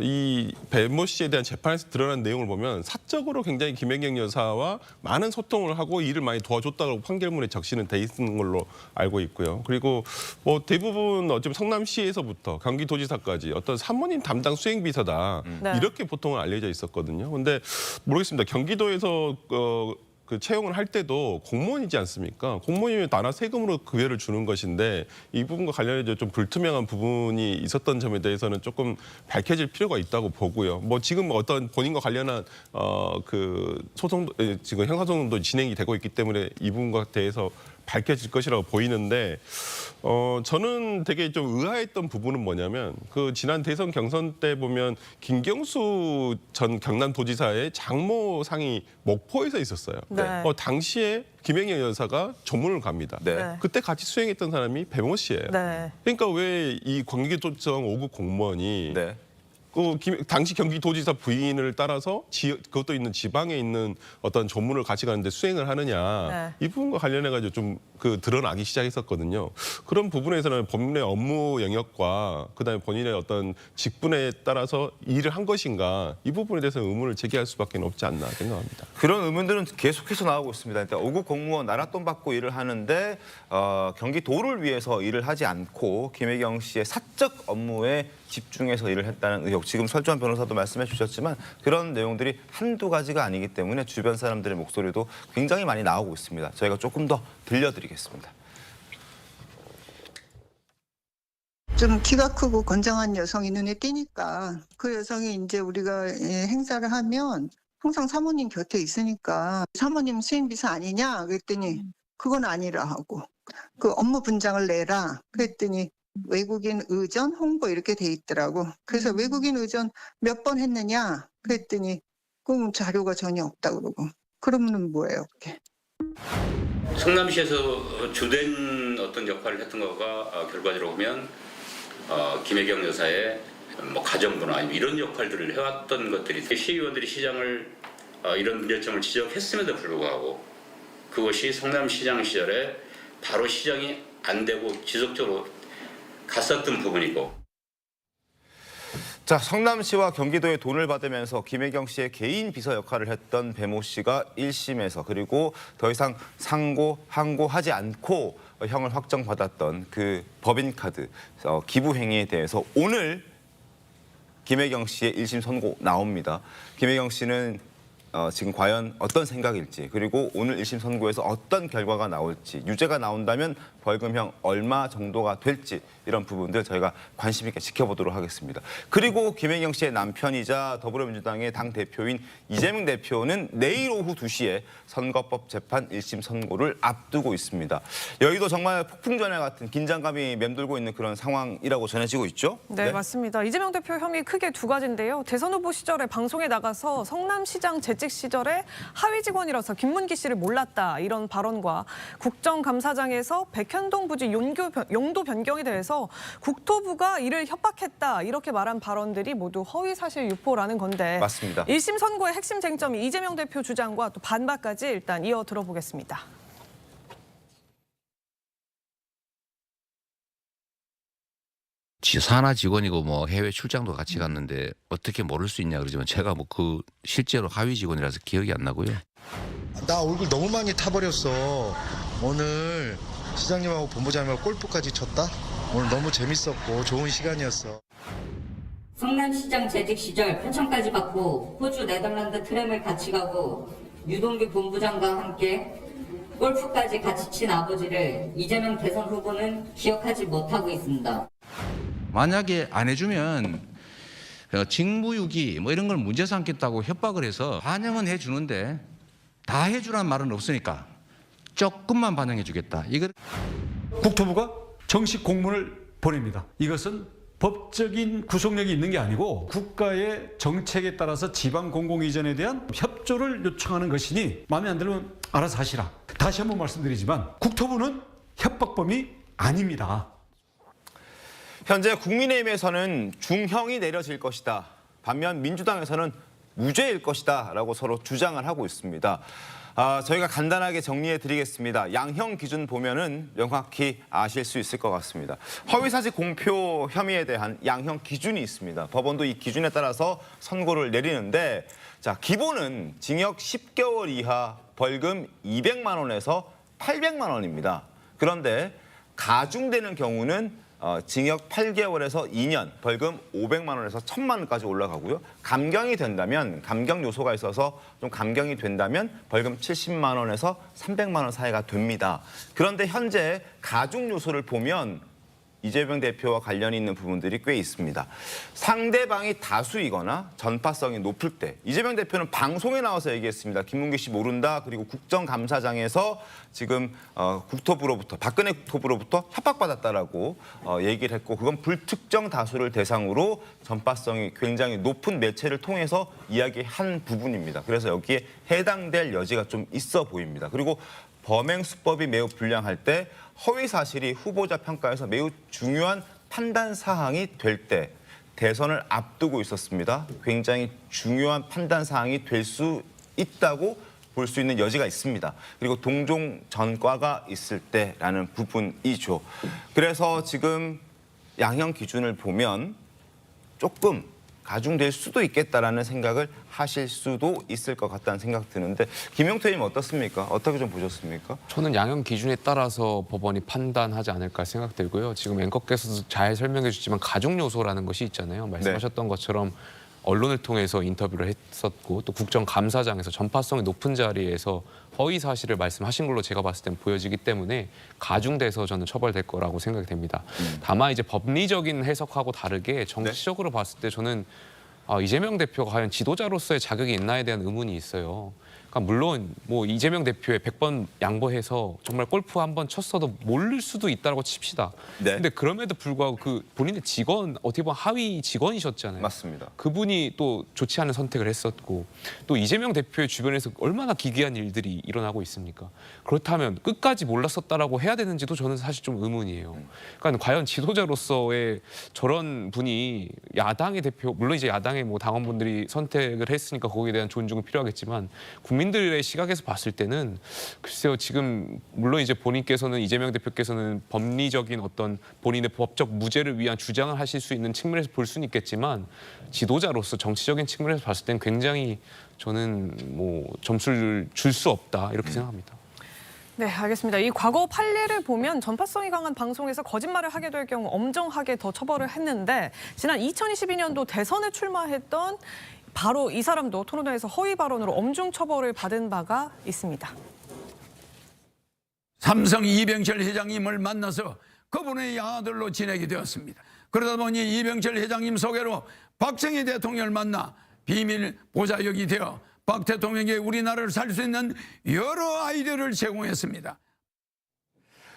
이 배모 씨에 대한 재판에서 드러난 내용을 보면 사적으로 굉장히 김혜경 여사와 많은 소통을 하고 일을 많이 도와줬다고 판결문에 적시는 돼 있는 걸로 알고 있고요. 그리고 뭐 대부분 어차피 성남시에서부터 경기도지사까지 어떤 사모님 담당 수행비서다 네. 이렇게 보통은 알려져 있었거든요. 근데 모르겠습니다. 경기도에서 그 채용을 할 때도 공무원이지 않습니까? 공무원이면 나라 세금으로 급여를 주는 것인데 이 부분과 관련해서 좀 불투명한 부분이 있었던 점에 대해서는 조금 밝혀질 필요가 있다고 보고요. 뭐 지금 어떤 본인과 관련한 그 소송도 지금 형사소송도 진행이 되고 있기 때문에 이 부분과 대해서 밝혀질 것이라고 보이는데 저는 되게 좀 의아했던 부분은 뭐냐면 그 지난 대선 경선 때 보면 김경수 전 경남도지사의 장모상이 목포에서 있었어요. 네. 당시에 김혜경 여사가 조문을 갑니다. 네. 그때 같이 수행했던 사람이 배모 씨예요. 네. 그러니까 왜 이 경기도청 5급 공무원이 네. 당시 경기도지사 부인을 따라서 그것도 있는 지방에 있는 어떤 전문을 같이 가는데 수행을 하느냐 네. 이 부분과 관련해가지고 좀 드러나기 시작했었거든요. 그런 부분에서는 본인의 업무 영역과 그다음에 본인의 어떤 직분에 따라서 일을 한 것인가 이 부분에 대해서 의문을 제기할 수밖에 없지 않나 생각합니다. 그런 의문들은 계속해서 나오고 있습니다. 일단 5급 공무원 나랏돈 받고 일을 하는데 경기도를 위해서 일을 하지 않고 김혜경 씨의 사적 업무에 집중해서 일을 했다는 의혹. 지금 설주환 변호사도 말씀해 주셨지만 그런 내용들이 한두 가지가 아니기 때문에 주변 사람들의 목소리도 굉장히 많이 나오고 있습니다. 저희가 조금 더 들려드리겠습니다. 좀 키가 크고 건장한 여성이 눈에 띄니까 그 여성이 이제 우리가 행사를 하면 항상 사모님 곁에 있으니까 사모님 수행비서 아니냐 그랬더니 그건 아니라 하고 그 업무 분장을 내라 그랬더니 외국인 의전 홍보 이렇게 돼 있더라고. 그래서 외국인 의전 몇 번 했느냐 그랬더니 그럼 자료가 전혀 없다 그러고 그러면은 뭐예요 그게? 성남시에서 주된 어떤 역할을 했던 거가 결과적으로 보면 김혜경 여사의 뭐 가정부나 아니면 이런 역할들을 해왔던 것들이 시의원들이 시장을 이런 문제점을 지적했음에도 불구하고 그것이 성남시장 시절에 바로 시장이 안 되고 지속적으로 갔었던 부분이고. 자, 성남시와 경기도에 돈을 받으면서 김혜경 씨의 개인 비서 역할을 했던 배모 씨가 1심에서 그리고 더 이상 상고, 항고하지 않고 형을 확정받았던 그 법인카드 기부 행위에 대해서 오늘 김혜경 씨의 1심 선고 나옵니다. 김혜경 씨는 지금 과연 어떤 생각일지 그리고 오늘 1심 선고에서 어떤 결과가 나올지 유죄가 나온다면 벌금형 얼마 정도가 될지 이런 부분들 저희가 관심 있게 지켜보도록 하겠습니다. 그리고 김혜경 씨의 남편이자 더불어민주당의 당대표인 이재명 대표는 내일 오후 2시에 선거법 재판 1심 선고를 앞두고 있습니다. 여의도 정말 폭풍전야 같은 긴장감이 맴돌고 있는 그런 상황이라고 전해지고 있죠? 네, 맞습니다. 이재명 대표 혐의 크게 두 가지인데요. 대선 후보 시절에 방송에 나가서 성남시장 재직 시절에 하위 직원이라서 김문기 씨를 몰랐다 이런 발언과 국정감사장에서 백현동 부지 용도 변경에 대해서 국토부가 이를 협박했다 이렇게 말한 발언들이 모두 허위사실 유포라는 건데 맞습니다. 1심 선고의 핵심 쟁점이 이재명 대표 주장과 또 반박까지 일단 이어 들어보겠습니다. 산하 직원이고 뭐 해외 출장도 같이 갔는데 어떻게 모를 수 있냐 그러지만 제가 뭐 그 실제로 하위 직원이라서 기억이 안 나고요. 나 얼굴 너무 많이 타버렸어. 오늘 시장님하고 본부장님하고 골프까지 쳤다. 오늘 너무 재밌었고 좋은 시간이었어. 성남시장 재직 시절 표창까지 받고 호주 네덜란드 트램을 같이 가고 유동규 본부장과 함께 골프까지 같이 친 아버지를 이재명 대선 후보는 기억하지 못하고 있습니다. 만약에 안 해주면 직무유기 뭐 이런 걸 문제 삼겠다고 협박을 해서 반영은 해주는데 다 해주란 말은 없으니까 조금만 반영해 주겠다. 이거 국토부가 정식 공문을 보냅니다. 이것은 법적인 구속력이 있는 게 아니고 국가의 정책에 따라서 지방 공공 이전에 대한 협조를 요청하는 것이니 마음에 안 들면 알아서 하시라. 다시 한번 말씀드리지만 국토부는 협박범이 아닙니다. 현재 국민의힘에서는 중형이 내려질 것이다. 반면 민주당에서는 무죄일 것이다 라고 서로 주장을 하고 있습니다. 저희가 간단하게 정리해 드리겠습니다. 양형 기준 보면은 명확히 아실 수 있을 것 같습니다. 허위사실 공표 혐의에 대한 양형 기준이 있습니다. 법원도 이 기준에 따라서 선고를 내리는데 자, 기본은 징역 10개월 이하 벌금 200만 원에서 800만 원입니다. 그런데 가중되는 경우는 징역 8개월에서 2년, 벌금 500만 원에서 1000만 원까지 올라가고요. 감경이 된다면, 감경 요소가 있어서 좀 감경이 된다면 벌금 70만 원에서 300만 원 사이가 됩니다. 그런데 현재 가중 요소를 보면 이재명 대표와 관련이 있는 부분들이 꽤 있습니다. 상대방이 다수이거나 전파성이 높을 때 이재명 대표는 방송에 나와서 얘기했습니다. 김문기 씨 모른다. 그리고 국정감사장에서 지금 국토부로부터 박근혜 국토부로부터 협박받았다라고 얘기를 했고 그건 불특정 다수를 대상으로 전파성이 굉장히 높은 매체를 통해서 이야기한 부분입니다. 그래서 여기에 해당될 여지가 좀 있어 보입니다. 그리고 범행 수법이 매우 불량할 때 허위 사실이 후보자 평가에서 매우 중요한 판단 사항이 될 때 대선을 앞두고 있었습니다. 굉장히 중요한 판단 사항이 될 수 있다고 볼 수 있는 여지가 있습니다. 그리고 동종 전과가 있을 때라는 부분이죠. 그래서 지금 양형 기준을 보면 조금 가중될 수도 있겠다라는 생각을 하실 수도 있을 것 같다는 생각 드는데 김용태 의원님 어떻습니까? 어떻게 좀 보셨습니까? 저는 양형 기준에 따라서 법원이 판단하지 않을까 생각들고요. 지금 앵커께서도 잘 설명해 주지만 가중 요소라는 것이 있잖아요. 말씀하셨던 것처럼 언론을 통해서 인터뷰를 했었고 또 국정감사장에서 전파성이 높은 자리에서 허위 사실을 말씀하신 걸로 제가 봤을 땐 보여지기 때문에 가중돼서 저는 처벌될 거라고 생각이 됩니다. 다만 이제 법리적인 해석하고 다르게 정치적으로 봤을 때 저는 이재명 대표가 과연 지도자로서의 자격이 있나에 대한 의문이 있어요. 그러니까 물론 뭐 이재명 대표의 100번 양보해서 정말 골프 한 번 쳤어도 모를 수도 있다고 칩시다. 근데 그럼에도 불구하고 그 본인의 직원, 어떻게 보면 하위 직원이셨잖아요. 맞습니다. 그분이 또 좋지 않은 선택을 했었고 또 이재명 대표의 주변에서 얼마나 기괴한 일들이 일어나고 있습니까? 그렇다면 끝까지 몰랐었다라고 해야 되는지도 저는 사실 좀 의문이에요. 그러니까 과연 지도자로서의 저런 분이 야당의 대표, 물론 이제 야당의 뭐 당원분들이 선택을 했으니까 거기에 대한 존중은 필요하겠지만 국민들의 시각에서 봤을 때는 글쎄요, 지금 물론 이제 본인께서는 이재명 대표께서는 법리적인 어떤 본인의 법적 무죄를 위한 주장을 하실 수 있는 측면에서 볼 수는 있겠지만 지도자로서 정치적인 측면에서 봤을 땐 굉장히 저는 뭐 점수를 줄 수 없다 이렇게 생각합니다. 네, 알겠습니다. 이 과거 판례를 보면 전파성이 강한 방송에서 거짓말을 하게 될 경우 엄정하게 더 처벌을 했는데 지난 2022년도 대선에 출마했던 바로 이 사람도 토론회에서 허위 발언으로 엄중 처벌을 받은 바가 있습니다. 삼성 이병철 회장님을 만나서 그분의 아들로 지내게 되었습니다. 그러다 보니 이병철 회장님 소개로 박정희 대통령을 만나 비밀 보좌역이 되어 박 대통령에게 우리나라를 살 수 있는 여러 아이디어를 제공했습니다.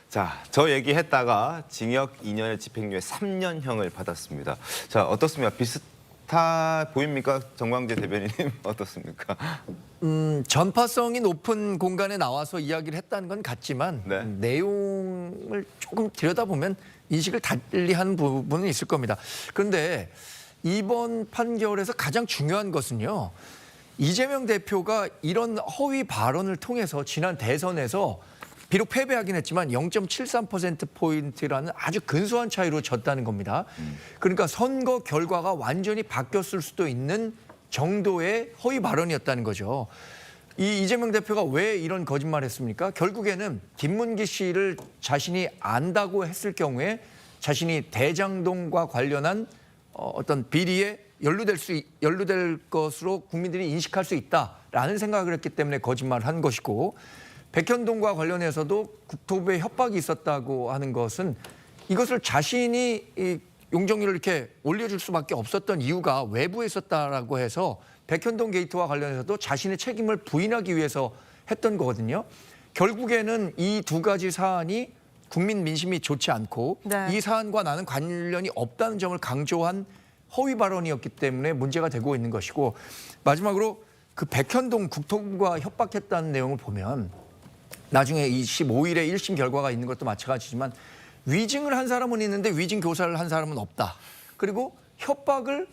자, 저 얘기했다가 징역 2년의 집행유예 3년형을 받았습니다. 자, 어떻습니까? 비슷하 보입니까? 정광재 대변인님 어떻습니까? 전파성이 높은 공간에 나와서 이야기를 했다는 건 같지만 내용을 조금 들여다보면 인식을 달리한 부분은 있을 겁니다. 그런데 이번 판결에서 가장 중요한 것은요. 이재명 대표가 이런 허위 발언을 통해서 지난 대선에서 비록 패배하긴 했지만 0.73%포인트라는 아주 근소한 차이로 졌다는 겁니다. 그러니까 선거 결과가 완전히 바뀌었을 수도 있는 정도의 허위 발언이었다는 거죠. 이 이재명 대표가 왜 이런 거짓말을 했습니까? 결국에는 김문기 씨를 자신이 안다고 했을 경우에 자신이 대장동과 관련한 어떤 비리에 연루될 것으로 국민들이 인식할 수 있다라는 생각을 했기 때문에 거짓말을 한 것이고 백현동과 관련해서도 국토부에 협박이 있었다고 하는 것은 이것을 자신이 용적률을 이렇게 올려줄 수밖에 없었던 이유가 외부에 있었다라고 해서 백현동 게이트와 관련해서도 자신의 책임을 부인하기 위해서 했던 거거든요. 결국에는 이 두 가지 사안이 국민 민심이 좋지 않고 이 사안과 나는 관련이 없다는 점을 강조한 허위 발언이었기 때문에 문제가 되고 있는 것이고 마지막으로 그 백현동 국토부가 협박했다는 내용을 보면 나중에 25일에 1심 결과가 있는 것도 마찬가지지만 위증을 한 사람은 있는데 위증 교사를 한 사람은 없다. 그리고 협박을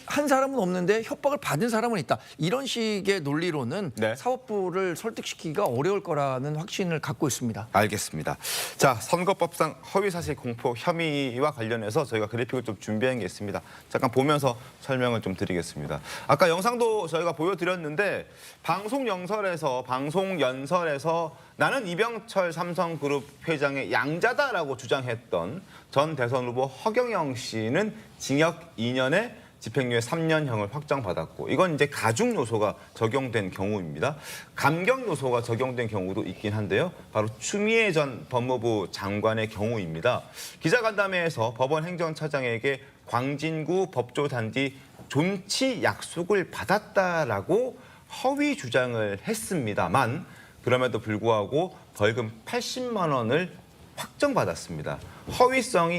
한 사람은 없는데 협박을 받은 사람은 있다. 이런 식의 논리로는 사법부를 설득시키기가 어려울 거라는 확신을 갖고 있습니다. 알겠습니다. 자, 선거법상 허위사실 공표 혐의와 관련해서 저희가 그래픽을 좀 준비한 게 있습니다. 잠깐 보면서 설명을 좀 드리겠습니다. 아까 영상도 저희가 보여드렸는데 방송연설에서 나는 이병철 삼성그룹 회장의 양자다라고 주장했던 전 대선 후보 허경영 씨는 징역 2년에 집행유예 3년형을 확정받았고 이건 이제 가중 요소가 적용된 경우입니다. 감경 요소가 적용된 경우도 있긴 한데요. 바로 추미애 전 법무부 장관의 경우입니다. 기자간담회에서 법원 행정처장에게 광진구 법조단지 존치 약속을 받았다라고 허위 주장을 했습니다만 그럼에도 불구하고 벌금 80만 원을 확정받았습니다. 허위성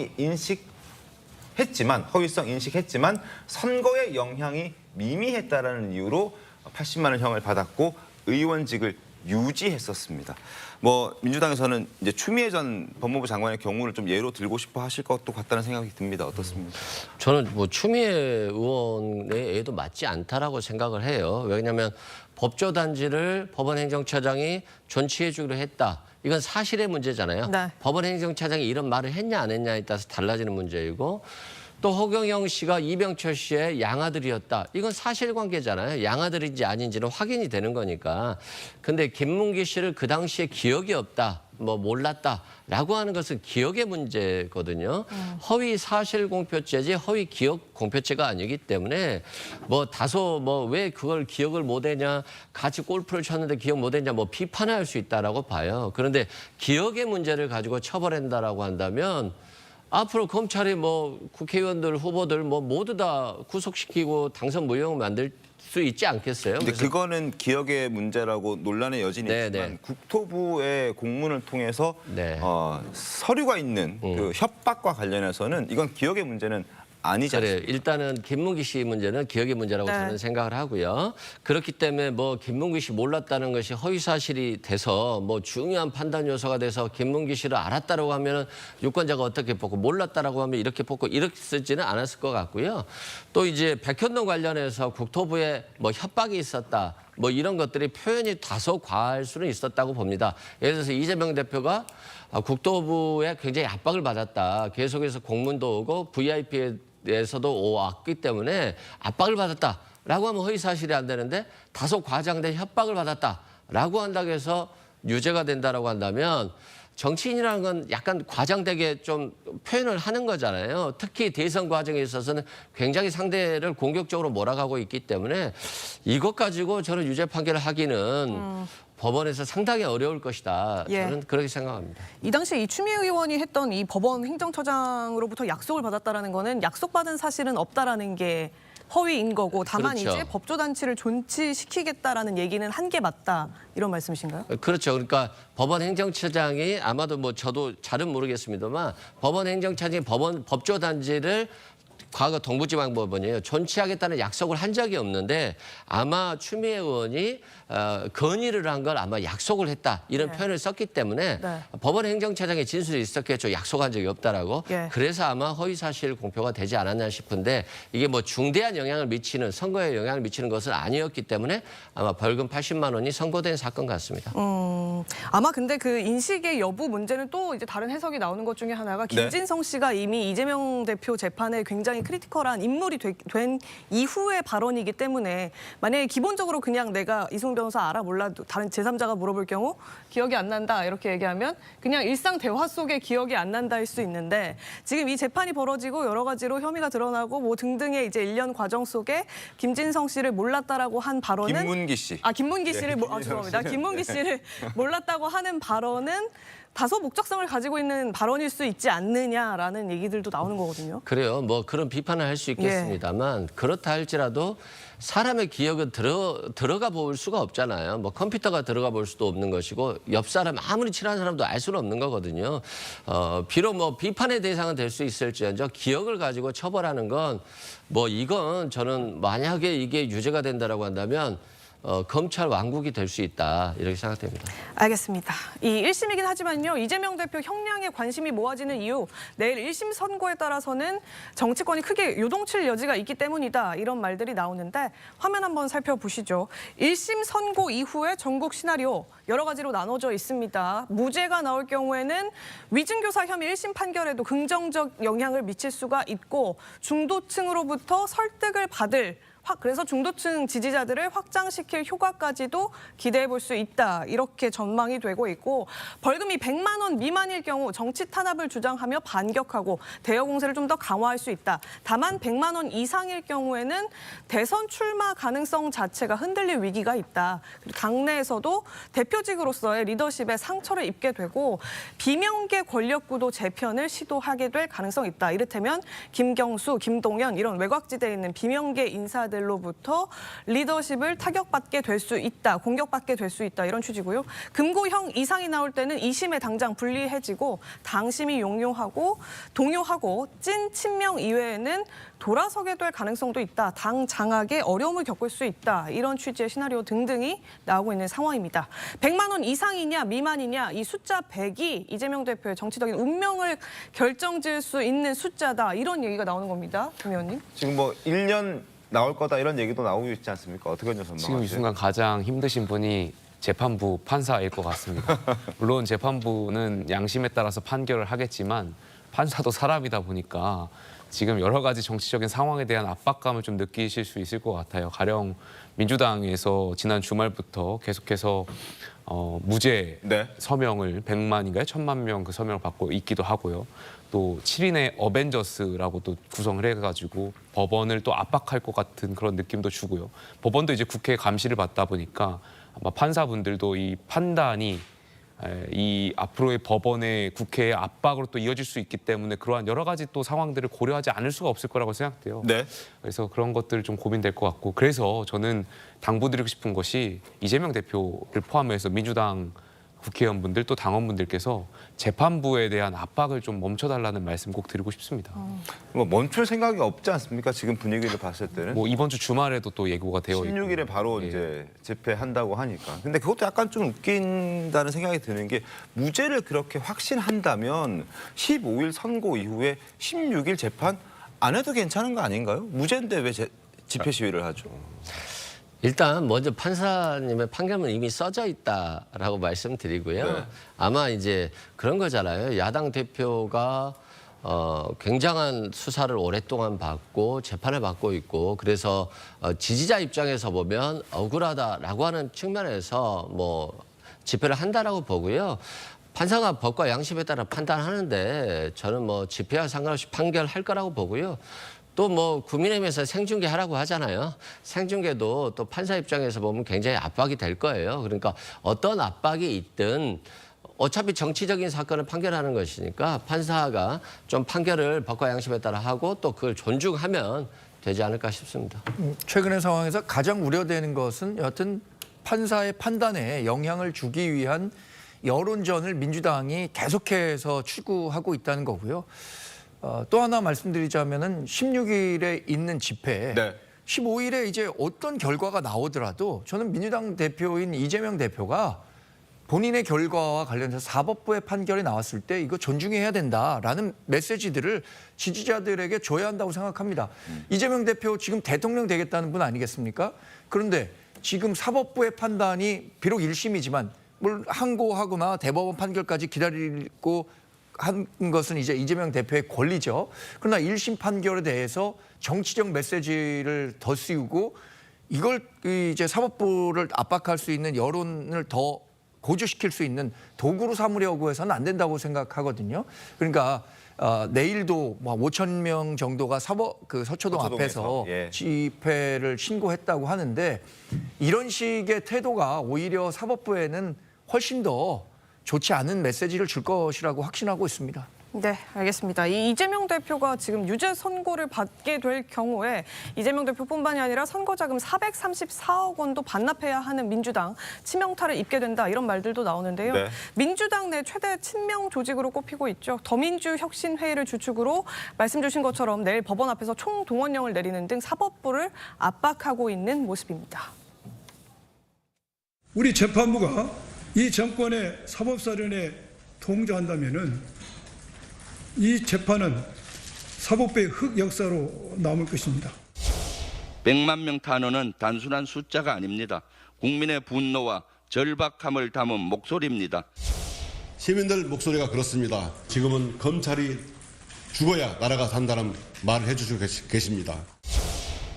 인식했지만 선거에 영향이 미미했다라는 이유로 80만 원 형을 받았고 의원직을 유지했었습니다. 뭐 민주당에서는 이제 추미애 전 법무부 장관의 경우를 좀 예로 들고 싶어 하실 것도 같다는 생각이 듭니다. 어떻습니까? 저는 뭐 추미애 의원의 애도 맞지 않다라고 생각을 해요. 왜냐하면 법조단지를 법원행정처장이 존치해주기로 했다. 이건 사실의 문제잖아요. 네. 법원행정처장이 이런 말을 했냐 안 했냐에 따라서 달라지는 문제이고 또 허경영 씨가 이병철 씨의 양아들이었다. 이건 사실관계잖아요. 양아들인지 아닌지는 확인이 되는 거니까. 근데 김문기 씨를 그 당시에 기억이 없다. 뭐 몰랐다라고 하는 것은 기억의 문제거든요. 허위 사실 공표죄지 허위 기억 공표죄가 아니기 때문에 뭐 다소 뭐 왜 그걸 기억을 못했냐, 같이 골프를 쳤는데 기억 못했냐 뭐 비판할 수 있다라고 봐요. 그런데 기억의 문제를 가지고 처벌한다라고 한다면 앞으로 검찰이 뭐 국회의원들 후보들 뭐 모두 다 구속시키고 당선 무효 만들 수 있지 않겠어요? 근데 그거는 기억의 문제라고 논란의 여진이 있지만 국토부의 공문을 통해서 서류가 있는 그 협박과 관련해서는 이건 기억의 문제는 아니지 않습니까? 그래, 일단은 김문기 씨 문제는 기억의 문제라고 저는 생각을 하고요. 그렇기 때문에 뭐 김문기 씨 몰랐다는 것이 허위 사실이 돼서 뭐 중요한 판단 요소가 돼서 김문기 씨를 알았다라고 하면 유권자가 어떻게 뽑고 몰랐다라고 하면 이렇게 뽑고 이렇게 쓰지는 않았을 것 같고요. 또 이제 백현동 관련해서 국토부에 뭐 협박이 있었다. 뭐 이런 것들이 표현이 다소 과할 수는 있었다고 봅니다. 예를 들어서 이재명 대표가 국토부에 굉장히 압박을 받았다. 계속해서 공문도 오고 VIP에서도 왔기 때문에 압박을 받았다라고 하면 허위 사실이 안 되는데 다소 과장된 협박을 받았다라고 한다고 해서 유죄가 된다라고 한다면 정치인이라는 건 약간 과장되게 좀 표현을 하는 거잖아요. 특히 대선 과정에 있어서는 굉장히 상대를 공격적으로 몰아가고 있기 때문에 이것 가지고 저는 유죄 판결을 하기는 법원에서 상당히 어려울 것이다. 저는 그렇게 생각합니다. 이 당시에 이 추미애 의원이 했던 이 법원 행정처장으로부터 약속을 받았다라는 거는 약속받은 사실은 없다라는 게 허위인 거고 다만 그렇죠. 이제 법조단체를 존치시키겠다라는 얘기는 한 게 맞다 이런 말씀이신가요? 그렇죠. 그러니까 법원 행정처장이 아마도 뭐 저도 잘은 모르겠습니다만 법원 행정처장이 법조단지를 과거 동부지방법원이에요. 존치하겠다는 약속을 한 적이 없는데 아마 추미애 의원이 건의를 한 걸 아마 약속을 했다 이런 표현을 썼기 때문에 법원 행정처장의 진술이 있었겠죠. 약속한 적이 없다라고. 그래서 아마 허위사실 공표가 되지 않았나 싶은데 이게 뭐 중대한 영향을 미치는 선거에 영향을 미치는 것은 아니었기 때문에 아마 벌금 80만 원이 선고된 사건 같습니다. 아마 근데 그 인식의 여부 문제는 또 이제 다른 해석이 나오는 것 중에 하나가 김진성 씨가 이미 이재명 대표 재판에 굉장히 크리티컬한 인물이 된 이후의 발언이기 때문에 만약에 기본적으로 그냥 내가 이승훈 변호사 알아 몰라도 다른 제3자가 물어볼 경우 기억이 안 난다 이렇게 얘기하면 그냥 일상 대화 속에 기억이 안 난다일 수 있는데 지금 이 재판이 벌어지고 여러 가지로 혐의가 드러나고 뭐 등등의 이제 일련 과정 속에 김진성 씨를 몰랐다라고 한 발언은 김문기 씨. 김문기 씨를 죄송합니다. 김문기 씨를 몰랐다고 하는 발언은 다소 목적성을 가지고 있는 발언일 수 있지 않느냐라는 얘기들도 나오는 거거든요. 그래요. 뭐 그런 비판을 할 수 있겠습니다만 그렇다 할지라도 사람의 기억은 들어가 볼 수가 없잖아요. 뭐 컴퓨터가 들어가 볼 수도 없는 것이고 옆 사람 아무리 친한 사람도 알 수는 없는 거거든요. 비록 뭐 비판의 대상은 될 수 있을지언정 기억을 가지고 처벌하는 건 뭐 이건 저는 만약에 이게 유죄가 된다라고 한다면 검찰 왕국이 될 수 있다 이렇게 생각됩니다. 알겠습니다. 이 1심이긴 하지만요. 이재명 대표 형량에 관심이 모아지는 이유 내일 1심 선고에 따라서는 정치권이 크게 요동칠 여지가 있기 때문이다. 이런 말들이 나오는데 화면 한번 살펴보시죠. 1심 선고 이후에 전국 시나리오 여러 가지로 나눠져 있습니다. 무죄가 나올 경우에는 위증교사 혐의 1심 판결에도 긍정적 영향을 미칠 수가 있고 중도층으로부터 설득을 받을 그래서 중도층 지지자들을 확장시킬 효과까지도 기대해 볼 수 있다. 이렇게 전망이 되고 있고 벌금이 100만 원 미만일 경우 정치 탄압을 주장하며 반격하고 대여 공세를 좀 더 강화할 수 있다. 다만 100만 원 이상일 경우에는 대선 출마 가능성 자체가 흔들릴 위기가 있다. 그리고 당내에서도 대표직으로서의 리더십에 상처를 입게 되고 비명계 권력구도 재편을 시도하게 될 가능성이 있다. 이를테면 김경수, 김동연 이런 외곽지대에 있는 비명계 인사들 지지자들로부터 리더십을 타격받게 될 수 있다, 공격받게 될 수 있다 이런 취지고요. 금고형 이상이 나올 때는 2심에 당장 불리해지고 당심이 동요하고 찐 친명 이외에는 돌아서게 될 가능성도 있다. 당 장악에 어려움을 겪을 수 있다. 이런 취지의 시나리오 등등이 나오고 있는 상황입니다. 100만 원 이상이냐 미만이냐 이 숫자 100이 이재명 대표의 정치적인 운명을 결정지을 수 있는 숫자다. 이런 얘기가 나오는 겁니다. 김 의원님. 지금 뭐 1년 나올 거다 이런 얘기도 나오고 있지 않습니까? 어떻게 전망하세요? 지금 이 순간 가장 힘드신 분이 재판부 판사일 것 같습니다. 물론 재판부는 양심에 따라서 판결을 하겠지만 판사도 사람이다 보니까 지금 여러 가지 정치적인 상황에 대한 압박감을 좀 느끼실 수 있을 것 같아요. 가령 민주당에서 지난 주말부터 계속해서 무죄 서명을 100만인가요? 1000만 명 그 서명을 받고 있기도 하고요. 또 7인의 어벤져스라고 또 구성을 해가지고 법원을 또 압박할 것 같은 그런 느낌도 주고요. 법원도 이제 국회 감시를 받다 보니까 아마 판사분들도 이 판단이 이 앞으로의 법원의 국회의 압박으로 또 이어질 수 있기 때문에 그러한 여러 가지 또 상황들을 고려하지 않을 수가 없을 거라고 생각돼요. 네. 그래서 그런 것들 좀 고민될 것 같고 그래서 저는 당부드리고 싶은 것이 이재명 대표를 포함해서 민주당 국회의원분들 또 당원분들께서 재판부에 대한 압박을 좀 멈춰달라는 말씀 꼭 드리고 싶습니다. 뭐 멈출 생각이 없지 않습니까? 지금 분위기를 봤을 때는. 뭐 이번 주 주말에도 또 예고가 되어 있고 16일에 바로 이제 집회한다고 하니까. 근데 그것도 약간 좀 웃긴다는 생각이 드는 게 무죄를 그렇게 확신한다면 15일 선고 이후에 16일 재판 안 해도 괜찮은 거 아닌가요? 무죄인데 왜 집회 시위를 하죠? 일단 먼저 판사님의 판결문 이미 써져 있다라고 말씀드리고요. 아마 이제 그런 거잖아요. 야당 대표가 굉장한 수사를 오랫동안 받고 재판을 받고 있고 그래서 지지자 입장에서 보면 억울하다라고 하는 측면에서 뭐 집회를 한다라고 보고요. 판사가 법과 양심에 따라 판단하는데 저는 뭐 집회와 상관없이 판결할 거라고 보고요. 또 뭐 국민의힘에서 생중계 하라고 하잖아요. 생중계도 또 판사 입장에서 보면 굉장히 압박이 될 거예요. 그러니까 어떤 압박이 있든 어차피 정치적인 사건을 판결하는 것이니까 판사가 좀 판결을 법과 양심에 따라 하고 또 그걸 존중하면 되지 않을까 싶습니다. 최근의 상황에서 가장 우려되는 것은 여하튼 판사의 판단에 영향을 주기 위한 여론전을 민주당이 계속해서 추구하고 있다는 거고요. 또 하나 말씀드리자면은 16일에 있는 집회, 15일에 이제 어떤 결과가 나오더라도 저는 민주당 대표인 이재명 대표가 본인의 결과와 관련해서 사법부의 판결이 나왔을 때 이거 존중해야 된다라는 메시지들을 지지자들에게 줘야 한다고 생각합니다. 이재명 대표 지금 대통령 되겠다는 분 아니겠습니까? 그런데 지금 사법부의 판단이 비록 1심이지만 뭘 항고하거나 대법원 판결까지 기다리고 한 것은 이제 이재명 대표의 권리죠. 그러나 1심 판결에 대해서 정치적 메시지를 더 씌우고 이걸 이제 사법부를 압박할 수 있는 여론을 더 고조시킬 수 있는 도구로 삼으려고 해서는 안 된다고 생각하거든요. 그러니까 내일도 5천 명 정도가 서초동 앞에서 집회를 신고했다고 하는데 이런 식의 태도가 오히려 사법부에는 훨씬 더 좋지 않은 메시지를 줄 것이라고 확신하고 있습니다. 네, 알겠습니다. 이 이재명 대표가 지금 유죄 선고를 받게 될 경우에 이재명 대표뿐만이 아니라 선거자금 434억 원도 반납해야 하는 민주당 치명타를 입게 된다 이런 말들도 나오는데요. 민주당 내 최대 친명 조직으로 꼽히고 있죠. 더민주 혁신회의를 주축으로 말씀 주신 것처럼 내일 법원 앞에서 총동원령을 내리는 등 사법부를 압박하고 있는 모습입니다. 우리 재판부가 이 정권의 사법사련에 동조한다면은 이 재판은 사법부의 흑역사로 남을 것입니다. 100만 명 탄원은 단순한 숫자가 아닙니다. 국민의 분노와 절박함을 담은 목소리입니다. 시민들 목소리가 그렇습니다. 지금은 검찰이 죽어야 나라가 산다는 말을 해주시고 계십니다.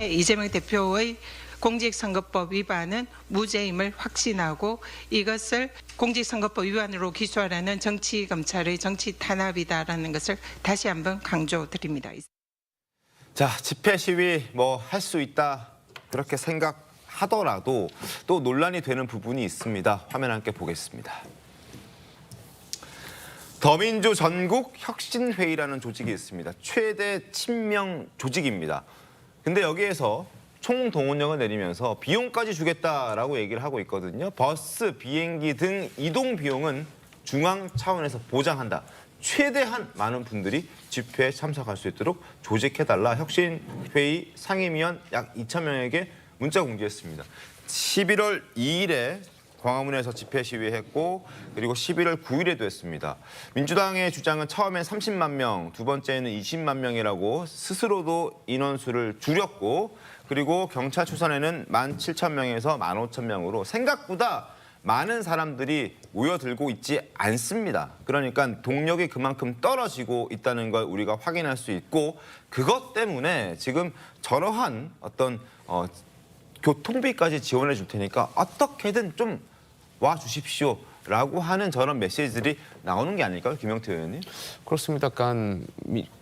이재명 대표의 공직선거법 위반은 무죄임을 확신하고 이것을 공직선거법 위반으로 기소하라는 정치검찰의 정치 탄압이다라는 것을 다시 한번 강조드립니다. 자, 집회 시위 뭐 할 수 있다 그렇게 생각하더라도 또 논란이 되는 부분이 있습니다. 화면 함께 보겠습니다. 더민주 전국 혁신회의라는 조직이 있습니다. 최대 친명 조직입니다. 근데 여기에서 총동원령을 내리면서 비용까지 주겠다라고 얘기를 하고 있거든요. 버스, 비행기 등 이동 비용은 중앙 차원에서 보장한다. 최대한 많은 분들이 집회에 참석할 수 있도록 조직해달라. 혁신회의 상임위원 약 2,000명에게 문자 공지했습니다. 11월 2일에 광화문에서 집회 시위했고 그리고 11월 9일에도 했습니다. 민주당의 주장은 처음엔 30만 명, 두 번째는 20만 명이라고 스스로도 인원수를 줄였고 그리고 경찰 추산에는 17,000명에서 15,000명으로 생각보다 많은 사람들이 모여들고 있지 않습니다. 그러니까 동력이 그만큼 떨어지고 있다는 걸 우리가 확인할 수 있고 그것 때문에 지금 저러한 어떤 교통비까지 지원해 줄 테니까 어떻게든 좀 와주십시오라고 하는 저런 메시지들이 나오는 게 아닐까요? 김영태 의원님? 그렇습니다. 약간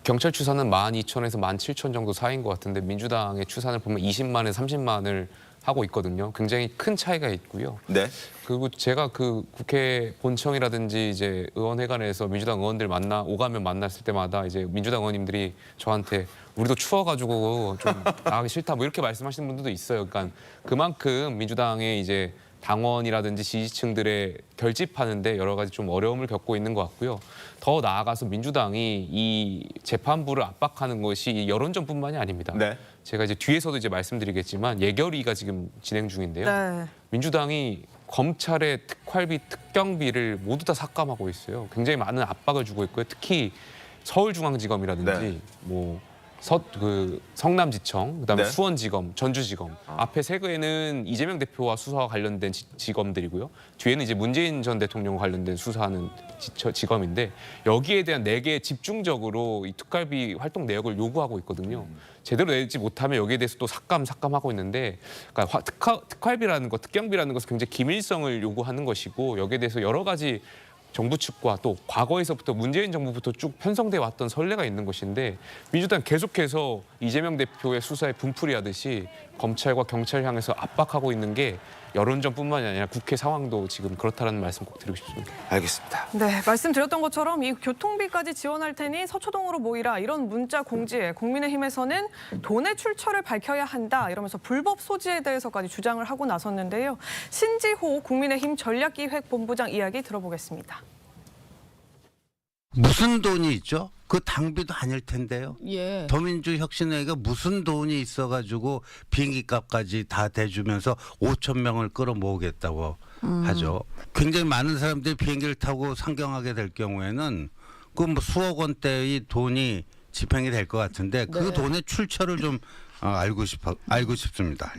경찰 추산은 12,000에서 17,000 정도 사이인 것 같은데 민주당의 추산을 보면 20만에 30만을 하고 있거든요. 굉장히 큰 차이가 있고요. 네. 그리고 제가 그 국회 본청이라든지 이제 의원회관에서 민주당 의원들 오가면 만났을 때마다 이제 민주당 의원님들이 저한테 우리도 추워가지고 좀 나가기 싫다 뭐 이렇게 말씀하시는 분들도 있어요. 그러니까 그만큼 민주당의 이제 당원이라든지 지지층들의 결집하는데 여러 가지 좀 어려움을 겪고 있는 것 같고요. 더 나아가서 민주당이 이 재판부를 압박하는 것이 이 여론전뿐만이 아닙니다. 네. 제가 이제 뒤에서도 이제 말씀드리겠지만 예결위가 지금 진행 중인데요. 네. 민주당이 검찰의 특활비, 특경비를 모두 다 삭감하고 있어요. 굉장히 많은 압박을 주고 있고요. 특히 서울중앙지검이라든지 네. 뭐 성남지청, 그다음에 네. 수원지검, 전주지검. 앞에 세 개는 이재명 대표와 수사와 관련된 지검들이고요. 뒤에는 이제 문재인 전 대통령과 관련된 수사하는 지검인데 여기에 대한 4개 집중적으로 이 특활비 활동 내역을 요구하고 있거든요. 제대로 내지 못하면 여기에 대해서 또 삭감하고 있는데 그러니까 특활비라는 것, 특경비라는 것은 굉장히 기밀성을 요구하는 것이고 여기에 대해서 여러 가지 정부 측과 또 과거에서부터 문재인 정부부터 쭉 편성돼 왔던 선례가 있는 것인데 민주당 계속해서 이재명 대표의 수사에 분풀이 하듯이 검찰과 경찰 향해서 압박하고 있는 게 여론전뿐만이 아니라 국회 상황도 지금 그렇다는 말씀 꼭 드리고 싶습니다. 알겠습니다. 네, 말씀드렸던 것처럼 이 교통비까지 지원할 테니 서초동으로 모이라 이런 문자 공지에 국민의힘에서는 돈의 출처를 밝혀야 한다 이러면서 불법 소지에 대해서까지 주장을 하고 나섰는데요. 신지호 국민의힘 전략기획본부장 이야기 들어보겠습니다. 무슨 돈이 있죠? 그 당비도 아닐 텐데요. 예. 더민주 혁신회의가 무슨 돈이 있어가지고 비행기 값까지 다 대주면서 5,000명을 끌어모으겠다고 하죠. 굉장히 많은 사람들이 비행기를 타고 상경하게 될 경우에는 그 뭐 수억 원대의 돈이 집행이 될 것 같은데 그 네. 돈의 출처를 좀 알고 싶습니다.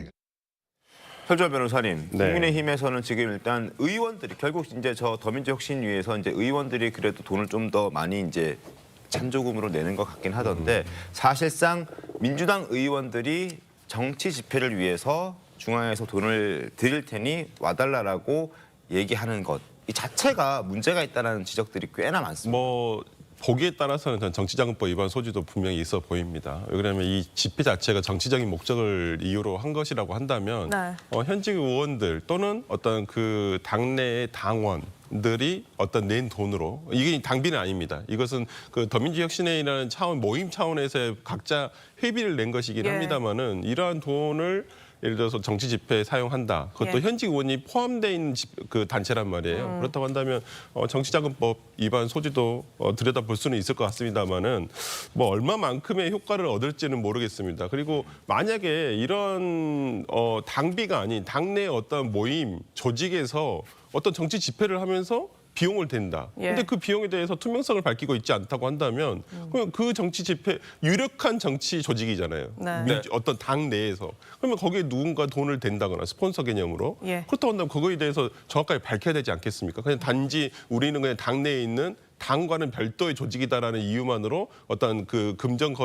설주환 변호사님, 네. 국민의힘에서는 지금 일단 의원들이 결국 이제 저 더민주 혁신위에서 이제 의원들이 그래도 돈을 좀 더 많이 이제 찬조금으로 내는 것 같긴 하던데 사실상 민주당 의원들이 정치 집회를 위해서 중앙에서 돈을 드릴 테니 와달라라고 얘기하는 것 이 자체가 문제가 있다는 지적들이 꽤나 많습니다. 뭐 보기에 따라서는 전 정치자금법 위반 소지도 분명히 있어 보입니다. 왜냐하면 이 집회 자체가 정치적인 목적을 이유로 한 것이라고 한다면 네. 현직 의원들 또는 어떤 그 당내의 당원들이 어떤 낸 돈으로 이게 당비는 아닙니다. 이것은 그 더민주혁신회의라는 차원 모임 차원에서 각자 회비를 낸 것이긴 예. 합니다만은 이러한 돈을 예를 들어서 정치 집회에 사용한다. 그것도 예. 현직 의원이 포함되어 있는 그 단체란 말이에요. 그렇다고 한다면 정치자금법 위반 소지도 들여다볼 수는 있을 것 같습니다만은 뭐 얼마만큼의 효과를 얻을지는 모르겠습니다. 그리고 만약에 이런 당비가 아닌 당내 어떤 모임 조직에서 어떤 정치 집회를 하면서 비용을 댄다. 예. 근데 그 비용에 대해서 투명성을 밝히고 있지 않다고 한다면 그러면 그 정치 집회 유력한 정치 조직이잖아요. 네. 어떤 당 내에서. 그러면 거기에 누군가 돈을 댄다거나 스폰서 개념으로. 예. 그렇다고 한다면 그거에 대해서 정확하게 밝혀야 되지 않겠습니까? 그냥 단지 우리는 그냥 당 내에 있는 당과는 별도의 조직이다라는 이유만으로 어떤 그 금전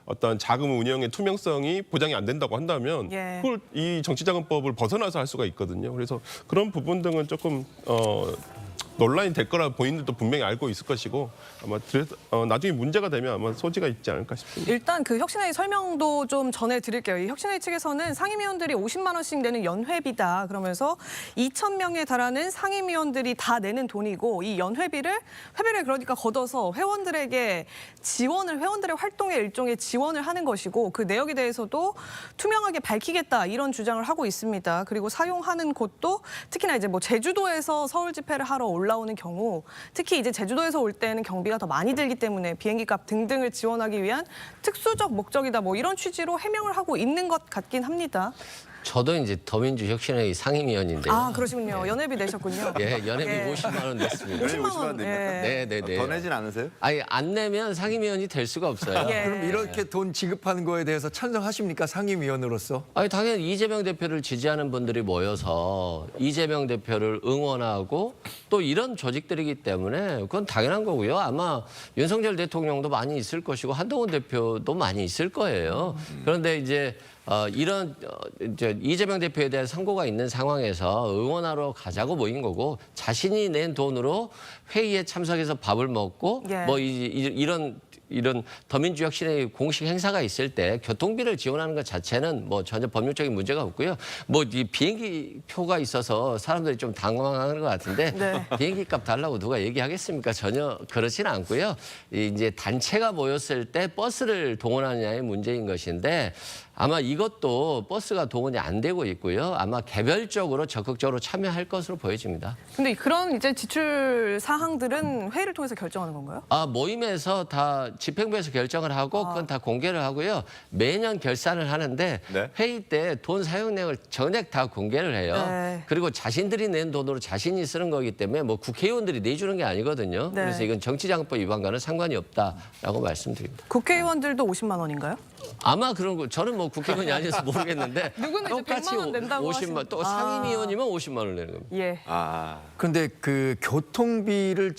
어떤 자금 운영의 투명성이 보장이 안 된다고 한다면 예. 그걸 이 정치자금법을 벗어나서 할 수가 있거든요. 그래서 그런 부분 등은 조금 논란이 될 거라 본인들도 분명히 알고 있을 것이고 아마 나중에 문제가 되면 아마 소지가 있지 않을까 싶습니다. 일단 그 혁신회의 설명도 좀 전해드릴게요. 이 혁신회의 측에서는 상임위원들이 50만 원씩 내는 연회비다. 그러면서 2,000명에 달하는 상임위원들이 다 내는 돈이고 이 연회비를 그러니까 걷어서 회원들에게 회원들의 활동에 일종의 지원을 하는 것이고 그 내역에 대해서도 투명하게 밝히겠다 이런 주장을 하고 있습니다. 그리고 사용하는 곳도 특히나 이제 뭐 제주도에서 서울 집회를 하러 올라오는 경우 특히 이제 제주도에서 올 때는 경비가 더 많이 들기 때문에 비행기 값 등등을 지원하기 위한 특수적 목적이다 뭐 이런 취지로 해명을 하고 있는 것 같긴 합니다. 저도 이제 더민주 혁신회의 상임위원인데요. 아 그러시군요. 연회비 내셨군요. 예, 연회비 50만 원 냈습니다. 50만 원. 네. 더 내진 않으세요? 아니 안 내면 상임위원이 될 수가 없어요. 예. 그럼 이렇게 돈 지급하는 거에 대해서 찬성하십니까? 상임위원으로서? 아니 당연히 이재명 대표를 지지하는 분들이 모여서 이재명 대표를 응원하고 또 이런 조직들이기 때문에 그건 당연한 거고요. 아마 윤석열 대통령도 많이 있을 것이고 한동훈 대표도 많이 있을 거예요. 그런데 이제 이제 이재명 대표에 대한 선고가 있는 상황에서 응원하러 가자고 모인 거고 자신이 낸 돈으로 회의에 참석해서 밥을 먹고 예. 뭐 이런 더민주 혁신의 공식 행사가 있을 때 교통비를 지원하는 것 자체는 뭐 전혀 법률적인 문제가 없고요. 뭐 이 비행기 표가 있어서 사람들이 좀 당황하는 것 같은데 네. 비행기 값 달라고 누가 얘기하겠습니까? 전혀 그렇지는 않고요. 이제 단체가 모였을 때 버스를 동원하느냐의 문제인 것인데 아마 이것도 버스가 동원이 안 되고 있고요. 아마 개별적으로 적극적으로 참여할 것으로 보여집니다. 근데 그런 이제 지출 사항들은 회의를 통해서 결정하는 건가요? 모임에서 다 집행부에서 결정을 하고 그건 다 공개를 하고요. 매년 결산을 하는데 네. 회의 때 돈 사용 내역을 전액 다 공개를 해요. 네. 그리고 자신들이 낸 돈으로 자신이 쓰는 거기 때문에 뭐 국회의원들이 내주는 게 아니거든요. 네. 그래서 이건 정치자금법 위반과는 상관이 없다라고 말씀드립니다. 국회의원들도 50만 원인가요? 아마 그런 거 저는 뭐 국회의원이 아니어서 모르겠는데 누구는 이제 똑같이 100만 원 낸다고 50만 또 상임위원이면 50만 원 내는 겁니다. 예. 그런데 그 교통비를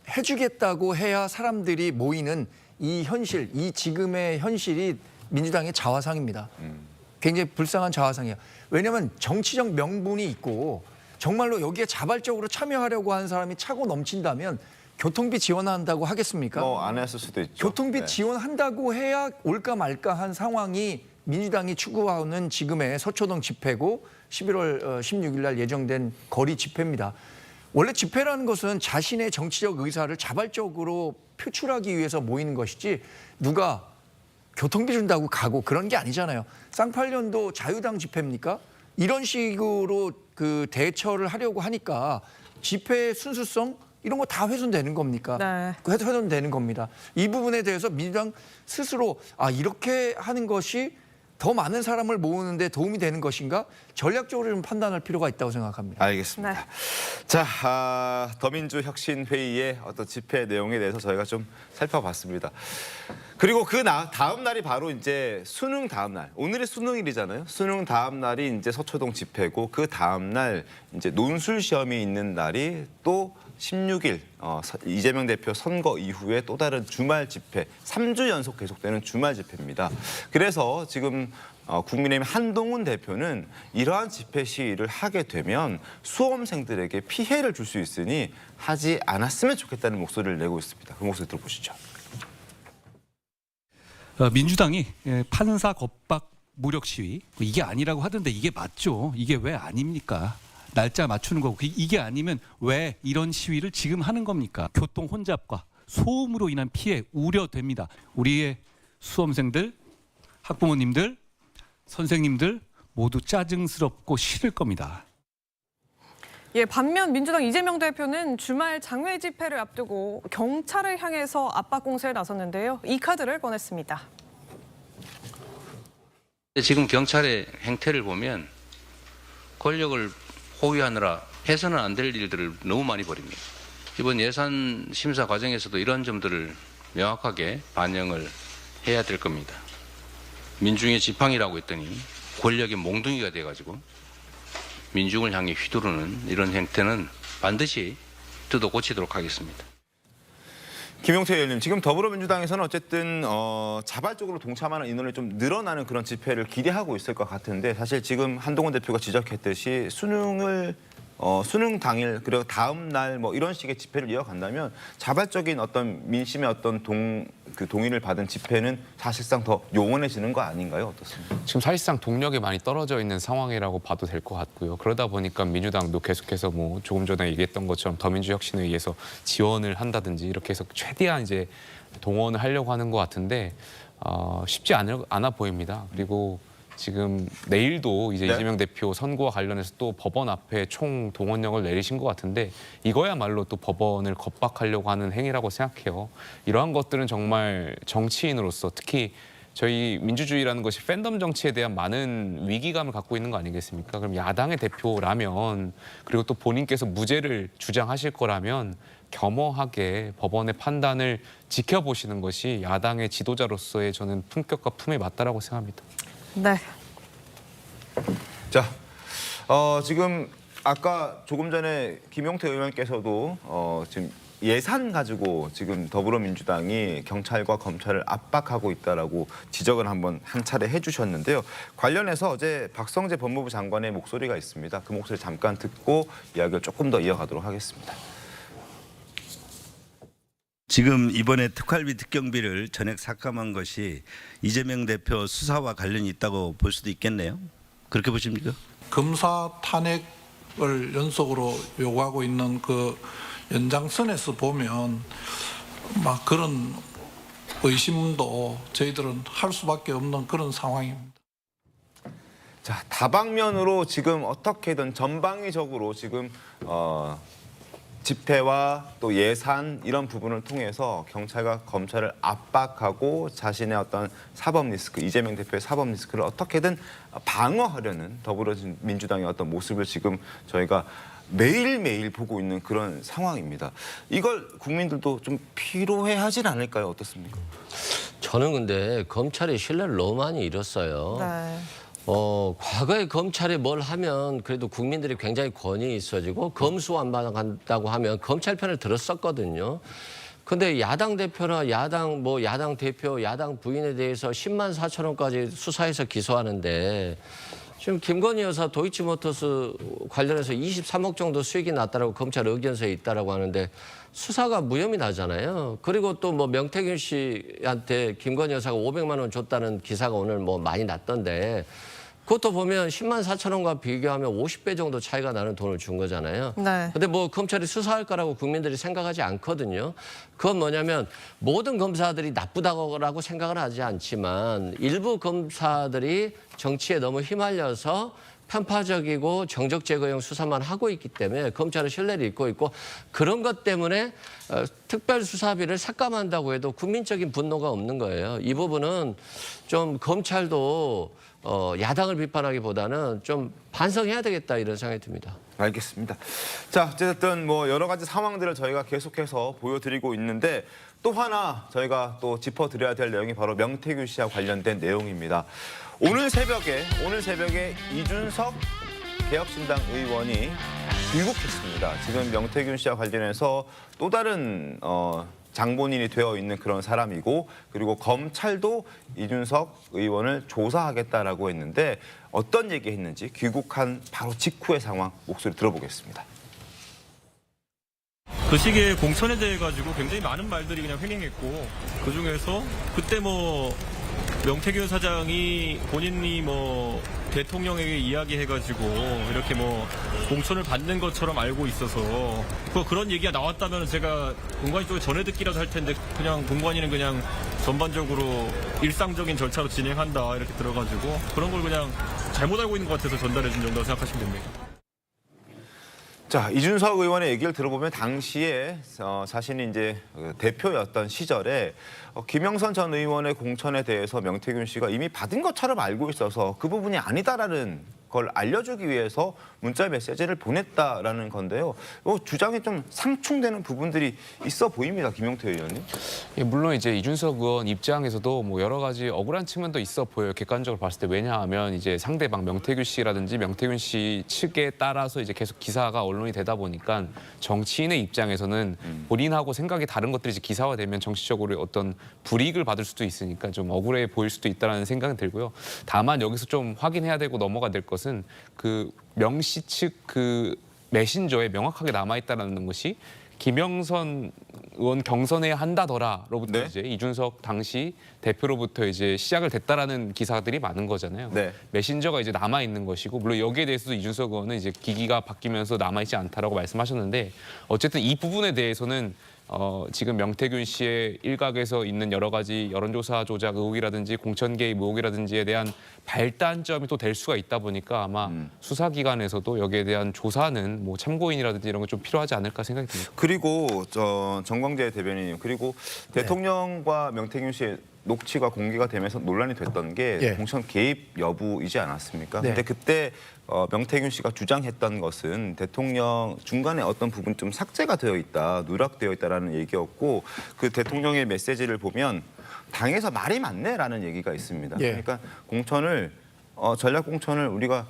지급해주겠다고 해야 사람들이 모이는 이 현실, 이 지금의 현실이 민주당의 자화상입니다. 굉장히 불쌍한 자화상이에요. 왜냐하면 정치적 명분이 있고 정말로 여기에 자발적으로 참여하려고 하는 사람이 차고 넘친다면 교통비 지원한다고 하겠습니까? 안 했을 수도 있죠. 교통비 네. 지원한다고 해야 올까 말까 한 상황이 민주당이 추구하는 지금의 서초동 집회고 11월 16일 날 예정된 거리 집회입니다. 원래 집회라는 것은 자신의 정치적 의사를 자발적으로 표출하기 위해서 모이는 것이지 누가 교통비 준다고 가고 그런 게 아니잖아요. 쌍팔년도 자유당 집회입니까? 이런 식으로 그 대처를 하려고 하니까 집회의 순수성 이런 거 다 훼손되는 겁니까? 네. 훼손되는 겁니다. 이 부분에 대해서 민주당 스스로 이렇게 하는 것이 더 많은 사람을 모으는데 도움이 되는 것인가? 전략적으로 좀 판단할 필요가 있다고 생각합니다. 알겠습니다. 네. 자, 더민주 혁신회의의 어떤 집회 내용에 대해서 저희가 좀 살펴봤습니다. 그리고 그 다음 날이 바로 이제 수능 다음 날. 오늘이 수능일이잖아요. 수능 다음 날이 이제 서초동 집회고 그 다음 날 이제 논술 시험이 있는 날이 또 16일 이재명 대표 선거 이후에 또 다른 주말 집회, 3주 연속 계속되는 주말 집회입니다. 그래서 지금 국민의힘 한동훈 대표는 이러한 집회 시위를 하게 되면 수험생들에게 피해를 줄 수 있으니 하지 않았으면 좋겠다는 목소리를 내고 있습니다. 그 목소리 들어보시죠. 민주당이 판사 겁박 무력 시위 이게 아니라고 하던데 이게 맞죠? 이게 왜 아닙니까? 날짜 맞추는 거고 이게 아니면 왜 이런 시위를 지금 하는 겁니까? 교통 혼잡과 소음으로 인한 피해 우려됩니다. 우리의 수험생들, 학부모님들, 선생님들 모두 짜증스럽고 싫을 겁니다. 예, 반면 민주당 이재명 대표는 주말 장외 집회를 앞두고 경찰을 향해서 압박 공세에 나섰는데요. 이 카드를 꺼냈습니다. 지금 경찰의 행태를 보면 권력을 호위하느라 해서는 안 될 일들을 너무 많이 벌입니다. 이번 예산 심사 과정에서도 이런 점들을 명확하게 반영을 해야 될 겁니다. 민중의 지팡이라고 했더니 권력의 몽둥이가 돼가지고 민중을 향해 휘두르는 이런 행태는 반드시 뜯어 고치도록 하겠습니다. 김용태 의원님, 지금 더불어민주당에서는 어쨌든 자발적으로 동참하는 인원이 좀 늘어나는 그런 집회를 기대하고 있을 것 같은데 사실 지금 한동훈 대표가 지적했듯이 수능을 수능 당일 그리고 다음 날 뭐 이런 식의 집회를 이어간다면 자발적인 어떤 민심의 어떤 동의를 받은 집회는 사실상 더 요원해지는 거 아닌가요? 어떻습니까? 지금 사실상 동력이 많이 떨어져 있는 상황이라고 봐도 될 것 같고요. 그러다 보니까 민주당도 계속해서 뭐 조금 전에 얘기했던 것처럼 더민주혁신에 의해서 지원을 한다든지 이렇게 해서 최대한 이제 동원을 하려고 하는 것 같은데 쉽지 않아 보입니다. 그리고 지금 내일도 이제 네. 이재명 대표 선거와 관련해서 또 법원 앞에 총 동원령을 내리신 것 같은데 이거야말로 또 법원을 겁박하려고 하는 행위라고 생각해요. 이러한 것들은 정말 정치인으로서 특히 저희 민주주의라는 것이 팬덤 정치에 대한 많은 위기감을 갖고 있는 거 아니겠습니까? 그럼 야당의 대표라면 그리고 또 본인께서 무죄를 주장하실 거라면 겸허하게 법원의 판단을 지켜보시는 것이 야당의 지도자로서의 저는 품격과 품에 맞다라고 생각합니다. 네. 자, 지금 아까 조금 전에 김용태 의원께서도 지금 예산 가지고 지금 더불어민주당이 경찰과 검찰을 압박하고 있다라고 지적을 한 차례 해주셨는데요. 관련해서 어제 박성재 법무부 장관의 목소리가 있습니다. 그 목소리 잠깐 듣고 이야기를 조금 더 이어가도록 하겠습니다. 지금 이번에 특활비 특경비를 전액 삭감한 것이 이재명 대표 수사와 관련이 있다고 볼 수도 있겠네요. 그렇게 보십니까? 검사 탄핵을 연속으로 요구하고 있는 그 연장선에서 보면 막 그런 의심도 저희들은 할 수밖에 없는 그런 상황입니다. 자, 다방면으로 지금 어떻게든 전방위적으로 지금 집회와 또 예산 이런 부분을 통해서 경찰과 검찰을 압박하고 자신의 어떤 사법 리스크, 이재명 대표의 사법 리스크를 어떻게든 방어하려는 더불어민주당의 어떤 모습을 지금 저희가 매일매일 보고 있는 그런 상황입니다. 이걸 국민들도 좀 피로해하진 않을까요? 어떻습니까? 저는 근데 검찰의 신뢰를 너무 많이 잃었어요. 네. 과거에 검찰이 뭘 하면 그래도 국민들이 굉장히 권위 있어지고 검수 안 받아간다고 하면 검찰 편을 들었었거든요. 근데 야당 대표나 야당 대표, 야당 부인에 대해서 10만 4천 원까지 수사해서 기소하는데 지금 김건희 여사 도이치모터스 관련해서 23억 정도 수익이 났다라고 검찰 의견서에 있다라고 하는데 수사가 무혐의 나잖아요. 그리고 또 뭐 명태균 씨한테 김건희 여사가 500만 원 줬다는 기사가 오늘 뭐 많이 났던데 그것도 보면 10만 4천 원과 비교하면 50배 정도 차이가 나는 돈을 준 거잖아요. 네. 근데 뭐 검찰이 수사할 거라고 국민들이 생각하지 않거든요. 그건 뭐냐면 모든 검사들이 나쁘다고 생각을 하지 않지만 일부 검사들이 정치에 너무 휘말려서 편파적이고 정적 제거형 수사만 하고 있기 때문에 검찰은 신뢰를 잃고 있고 그런 것 때문에 특별수사비를 삭감한다고 해도 국민적인 분노가 없는 거예요. 이 부분은 좀 검찰도 야당을 비판하기보다는 좀 반성해야 되겠다 이런 생각이 듭니다. 알겠습니다. 자, 어쨌든 뭐 여러 가지 상황들을 저희가 계속해서 보여드리고 있는데 또 하나 저희가 또 짚어드려야 될 내용이 바로 명태균 씨와 관련된 내용입니다. 오늘 새벽에 이준석 개혁신당 의원이 귀국했습니다. 지금 명태균 씨와 관련해서 또 다른 장본인이 되어 있는 그런 사람이고 그리고 검찰도 이준석 의원을 조사하겠다라고 했는데 어떤 얘기했는지 귀국한 바로 직후의 상황 목소리 들어보겠습니다. 그 시기에 공천에 대해 가지고 굉장히 많은 말들이 그냥 횡행했고 그 중에서 그때 뭐 명태균 사장이 본인이 뭐 대통령에게 이야기해가지고 이렇게 뭐 공천을 받는 것처럼 알고 있어서 그런 얘기가 나왔다면 제가 공관위 쪽에 전해 듣기라도 할 텐데 그냥 공관위는 그냥 전반적으로 일상적인 절차로 진행한다 이렇게 들어가지고 그런 걸 그냥 잘못 알고 있는 것 같아서 전달해 준 정도라고 생각하시면 됩니다. 자, 이준석 의원의 얘기를 들어보면 당시에 자신이 이제 대표였던 시절에 김영선 전 의원의 공천에 대해서 명태균 씨가 이미 받은 것처럼 알고 있어서 그 부분이 아니다라는 걸 알려주기 위해서 문자 메시지를 보냈다라는 건데요. 주장이 좀 상충되는 부분들이 있어 보입니다, 김용태 의원님. 예, 물론 이제 이준석 의원 입장에서도 뭐 여러 가지 억울한 측면도 있어 보여요. 객관적으로 봤을 때 왜냐하면 이제 상대방 명태균 씨라든지 명태균 씨 측에 따라서 이제 계속 기사가 언론이 되다 보니까 정치인의 입장에서는 본인하고 생각이 다른 것들이 이제 기사화되면 정치적으로 어떤 불이익을 받을 수도 있으니까 좀 억울해 보일 수도 있다는 생각은 들고요. 다만 여기서 좀 확인해야 되고 넘어가야 될 것은 그 명 씨 측 그 메신저에 명확하게 남아있다는 것이 김영선 의원 경선해야 한다더라로부터 네. 이제 이준석 당시 대표로부터 이제 시작을 됐다라는 기사들이 많은 거잖아요. 네. 메신저가 이제 남아 있는 것이고 물론 여기에 대해서도 이준석 의원은 이제 기기가 바뀌면서 남아 있지 않다라고 말씀하셨는데 어쨌든 이 부분에 대해서는 지금 명태균 씨의 일각에서 있는 여러 가지 여론조사 조작 의혹이라든지 공천 개입 의혹이라든지에 대한 발단점이 또 될 수가 있다 보니까 아마 수사기관에서도 여기에 대한 조사는 뭐 참고인이라든지 이런 거 좀 필요하지 않을까 생각이 듭니다. 그리고 정광재 대변인님 그리고 대통령과 명태균 씨의 녹취가 공개가 되면서 논란이 됐던 게 예. 공천 개입 여부이지 않았습니까? 네. 근데 그때 명태균 씨가 주장했던 것은 대통령 중간에 어떤 부분 좀 삭제가 되어 있다, 누락되어 있다라는 얘기였고 그 대통령의 메시지를 보면 당에서 말이 많네라는 얘기가 있습니다. 예. 그러니까 공천을 전략 공천을 우리가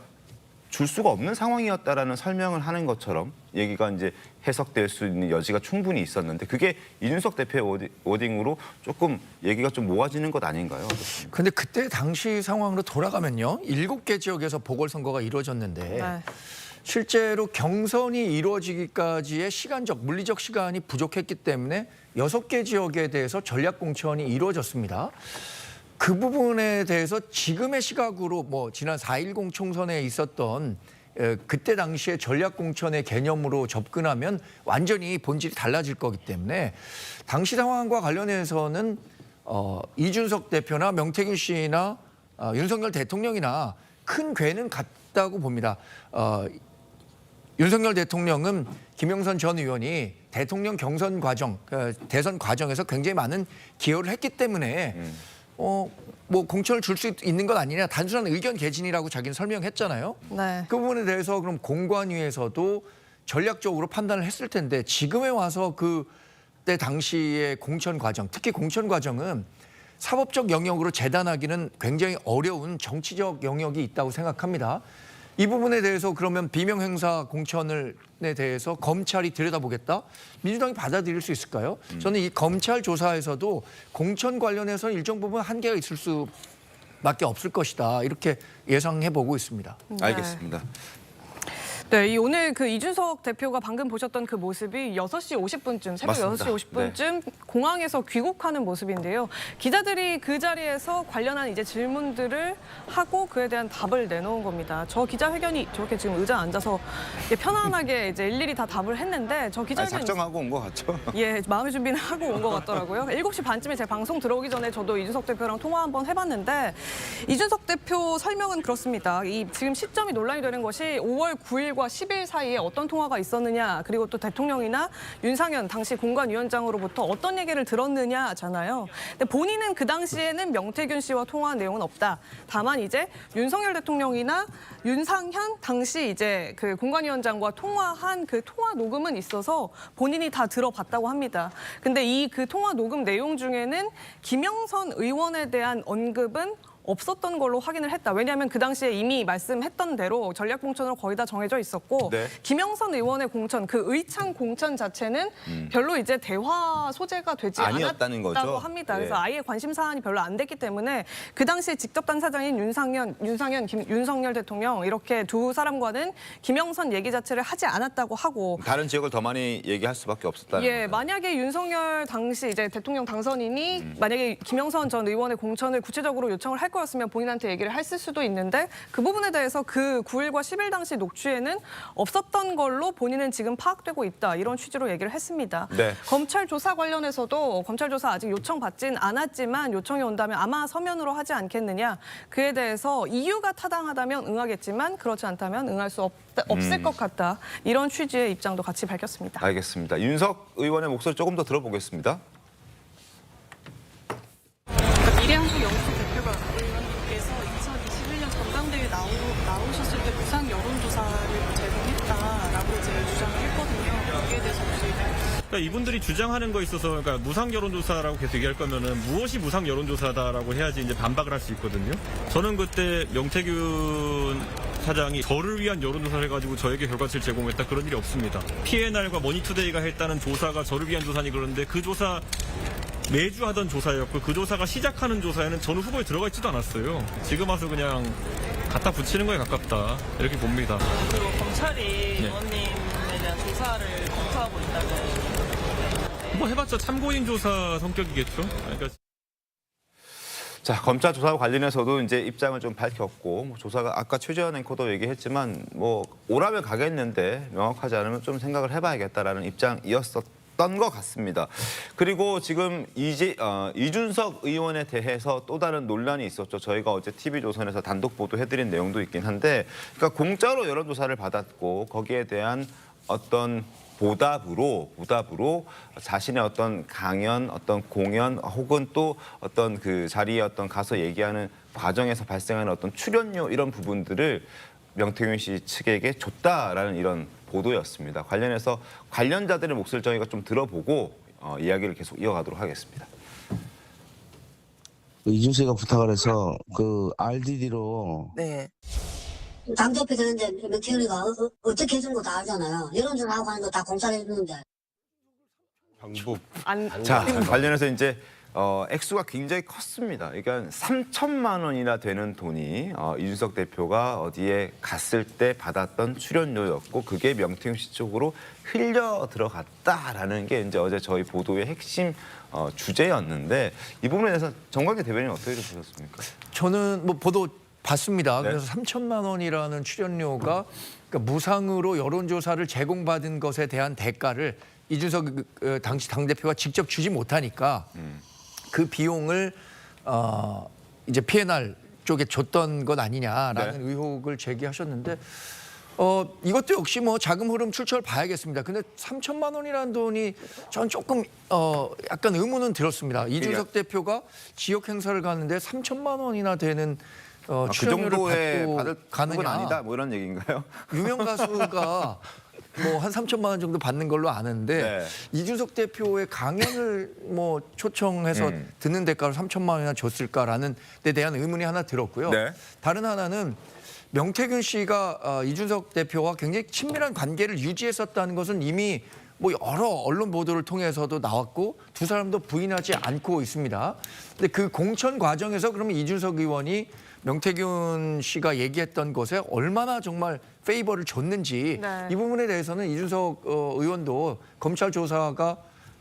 줄 수가 없는 상황이었다라는 설명을 하는 것처럼 얘기가 이제 해석될 수 있는 여지가 충분히 있었는데 그게 이준석 대표의 워딩으로 조금 얘기가 좀 모아지는 것 아닌가요? 근데 그때 당시 상황으로 돌아가면요. 7개 지역에서 보궐선거가 이루어졌는데 네. 실제로 경선이 이루어지기까지의 시간적, 물리적 시간이 부족했기 때문에 6개 지역에 대해서 전략공천이 이루어졌습니다. 그 부분에 대해서 지금의 시각으로 뭐 지난 4.10 총선에 있었던 그때 당시의 전략공천의 개념으로 접근하면 완전히 본질이 달라질 거기 때문에 당시 상황과 관련해서는 이준석 대표나 명태균 씨나 윤석열 대통령이나 큰 궤는 같다고 봅니다. 윤석열 대통령은 김영선 전 의원이 대통령 경선 과정, 대선 과정에서 굉장히 많은 기여를 했기 때문에 뭐 공천을 줄 수 있는 것 아니냐 단순한 의견 개진이라고 자기는 설명했잖아요. 네. 그 부분에 대해서 그럼 공관위에서도 전략적으로 판단을 했을 텐데 지금에 와서 그때 당시의 공천 과정, 특히 공천 과정은 사법적 영역으로 재단하기는 굉장히 어려운 정치적 영역이 있다고 생각합니다. 이 부분에 대해서 그러면 비명행사 공천에 대해서 검찰이 들여다보겠다? 민주당이 받아들일 수 있을까요? 저는 이 검찰 조사에서도 공천 관련해서 일정 부분 한계가 있을 수밖에 없을 것이다. 이렇게 예상해보고 있습니다. 알겠습니다. 네, 오늘 그 이준석 대표가 방금 보셨던 그 모습이 6시 50분쯤, 새벽 맞습니다. 6시 50분쯤 공항에서 귀국하는 모습인데요. 기자들이 그 자리에서 관련한 이제 질문들을 하고 그에 대한 답을 내놓은 겁니다. 저 기자회견이 저렇게 지금 의자에 앉아서 편안하게 이제 일일이 다 답을 했는데 저 기자회견 작정하고 온 것 같죠? 예, 마음의 준비는 하고 온 것 같더라고요. 7시 반쯤에 제 방송 들어오기 전에 저도 이준석 대표랑 통화 한번 해봤는데 이준석 대표 설명은 그렇습니다. 이 지금 시점이 논란이 되는 것이 5월 9일과 10일 사이에 어떤 통화가 있었느냐 그리고 또 대통령이나 윤상현 당시 공관위원장으로부터 어떤 얘기를 들었느냐잖아요. 근데 본인은 그 당시에는 명태균 씨와 통화한 내용은 없다. 다만 이제 윤석열 대통령이나 윤상현 당시 이제 그 공관위원장과 통화한 그 통화 녹음은 있어서 본인이 다 들어봤다고 합니다. 근데 이 그 통화 녹음 내용 중에는 김영선 의원에 대한 언급은 없었던 걸로 확인을 했다. 왜냐하면 그 당시에 이미 말씀했던 대로 전략공천으로 거의 다 정해져 있었고 네. 김영선 의원의 공천, 그 의창 공천 자체는 별로 이제 대화 소재가 되지 아니었다는 않았다고 거죠? 합니다. 예. 그래서 아예 관심 사안이 별로 안 됐기 때문에 그 당시에 직접 당사자인 윤상현, 윤석열 대통령 이렇게 두 사람과는 김영선 얘기 자체를 하지 않았다고 하고 다른 지역을 더 많이 얘기할 수밖에 없었다는 예, 거죠. 만약에 윤석열 당시 이제 대통령 당선인이 만약에 김영선 전 의원의 공천을 구체적으로 요청을 할 거였으면 본인한테 얘기를 했을 수도 있는데 그 부분에 대해서 그 9일과 10일 당시 녹취에는 없었던 걸로 본인은 지금 파악되고 있다. 이런 취지로 얘기를 했습니다. 네. 검찰 조사 관련해서도 검찰 조사 아직 요청받진 않았지만 요청이 온다면 아마 서면으로 하지 않겠느냐. 그에 대해서 이유가 타당하다면 응하겠지만 그렇지 않다면 응할 수 없을 것 같다. 이런 취지의 입장도 같이 밝혔습니다. 알겠습니다. 윤석 의원의 목소리 조금 더 들어보겠습니다. 미래한국 영수 대표가 의원님께서 2021년 전당대회 나오셨을 때 무상 여론조사를 제공했다라고 이제 주장을 했거든요. 여기에 대해서 혹시 그러니까 이분들이 주장하는 거에 있어서 그러니까 무상 여론조사라고 계속 얘기할 거면은 무엇이 무상 여론조사다라고 해야지 이제 반박을 할 수 있거든요. 저는 그때 명태균 사장이 저를 위한 여론조사를 해가지고 저에게 결과치를 제공했다 그런 일이 없습니다. P&R과 머니투데이가 했다는 조사가 저를 위한 조사니 그런데 그 조사 매주 하던 조사였고 그 조사가 시작하는 조사에는 저는 후보에 들어가 있지도 않았어요. 지금 와서 그냥 갖다 붙이는 거에 가깝다 이렇게 봅니다. 그리고 검찰이 의원님에 대한 조사를 검토하고 있다는. 뭐 해봤자 참고인 조사 성격이겠죠. 그러니까 자, 검찰 조사와 관련해서도 이제 입장을 좀 밝혔고 뭐 조사가 아까 최재원 앵커도 얘기했지만 뭐 오라면 가겠는데 명확하지 않으면 좀 생각을 해봐야겠다라는 입장이었던 것 같습니다. 그리고 지금 이준석 의원에 대해서 또 다른 논란이 있었죠. 저희가 어제 TV조선에서 단독 보도해드린 내용도 있긴 한데, 그러니까 공짜로 여론조사를 받았고 거기에 대한 어떤 보답으로 자신의 어떤 강연, 어떤 공연 혹은 또 어떤 그 자리에 어떤 가서 얘기하는 과정에서 발생하는 어떤 출연료 이런 부분들을 명태균 씨 측에게 줬다라는 이런 보도였습니다. 관련해서 관련자들의 목소리를 저희가 좀 들어보고 이야기를 계속 이어가도록 하겠습니다. 이준석이가 부탁을 해서 그 RDD로 네. 당대표 되는데 명태균이가 어떻게 해준 거 다 알잖아요. 여론조사 하고 하는 거 다 공짜로 해주는데. 방법. 자, 관련해서 이제 액수가 굉장히 컸습니다. 그러니까 3천만 원이나 되는 돈이 이준석 대표가 어디에 갔을 때 받았던 출연료였고 그게 명태균 씨 쪽으로 흘려 들어갔다라는 게 이제 어제 저희 보도의 핵심 주제였는데, 이 부분에 대해서 정광재 대변인 어떻게 보셨습니까? 저는 뭐 보도 봤습니다. 그래서 3천만 원이라는 출연료가 그러니까 무상으로 여론조사를 제공받은 것에 대한 대가를 이준석 당시 당대표가 직접 주지 못하니까 그 비용을 이제 P&R 쪽에 줬던 것 아니냐라는 의혹을 제기하셨는데 이것도 역시 뭐 자금 흐름 출처를 봐야겠습니다. 근데 3천만 원이라는 돈이 전 조금 약간 의문은 들었습니다. 이준석 대표가 지역 행사를 가는데 3천만 원이나 되는 그 출연료를 정도에 받고 가는 건 가느냐. 아니다 뭐 이런 얘기인가요? 유명 가수가 뭐 한 3천만 원 정도 받는 걸로 아는데 이준석 대표의 강연을 뭐 초청해서 듣는 대가로 3천만 원이나 줬을까라는 데 대한 의문이 하나 들었고요. 다른 하나는 명태균 씨가 이준석 대표와 굉장히 친밀한 관계를 유지했었다는 것은 이미 뭐 여러 언론 보도를 통해서도 나왔고 두 사람도 부인하지 않고 있습니다. 근데 그 공천 과정에서 그러면 이준석 의원이 명태균 씨가 얘기했던 것에 얼마나 정말 페이버를 줬는지 이 부분에 대해서는 이준석 의원도 검찰 조사가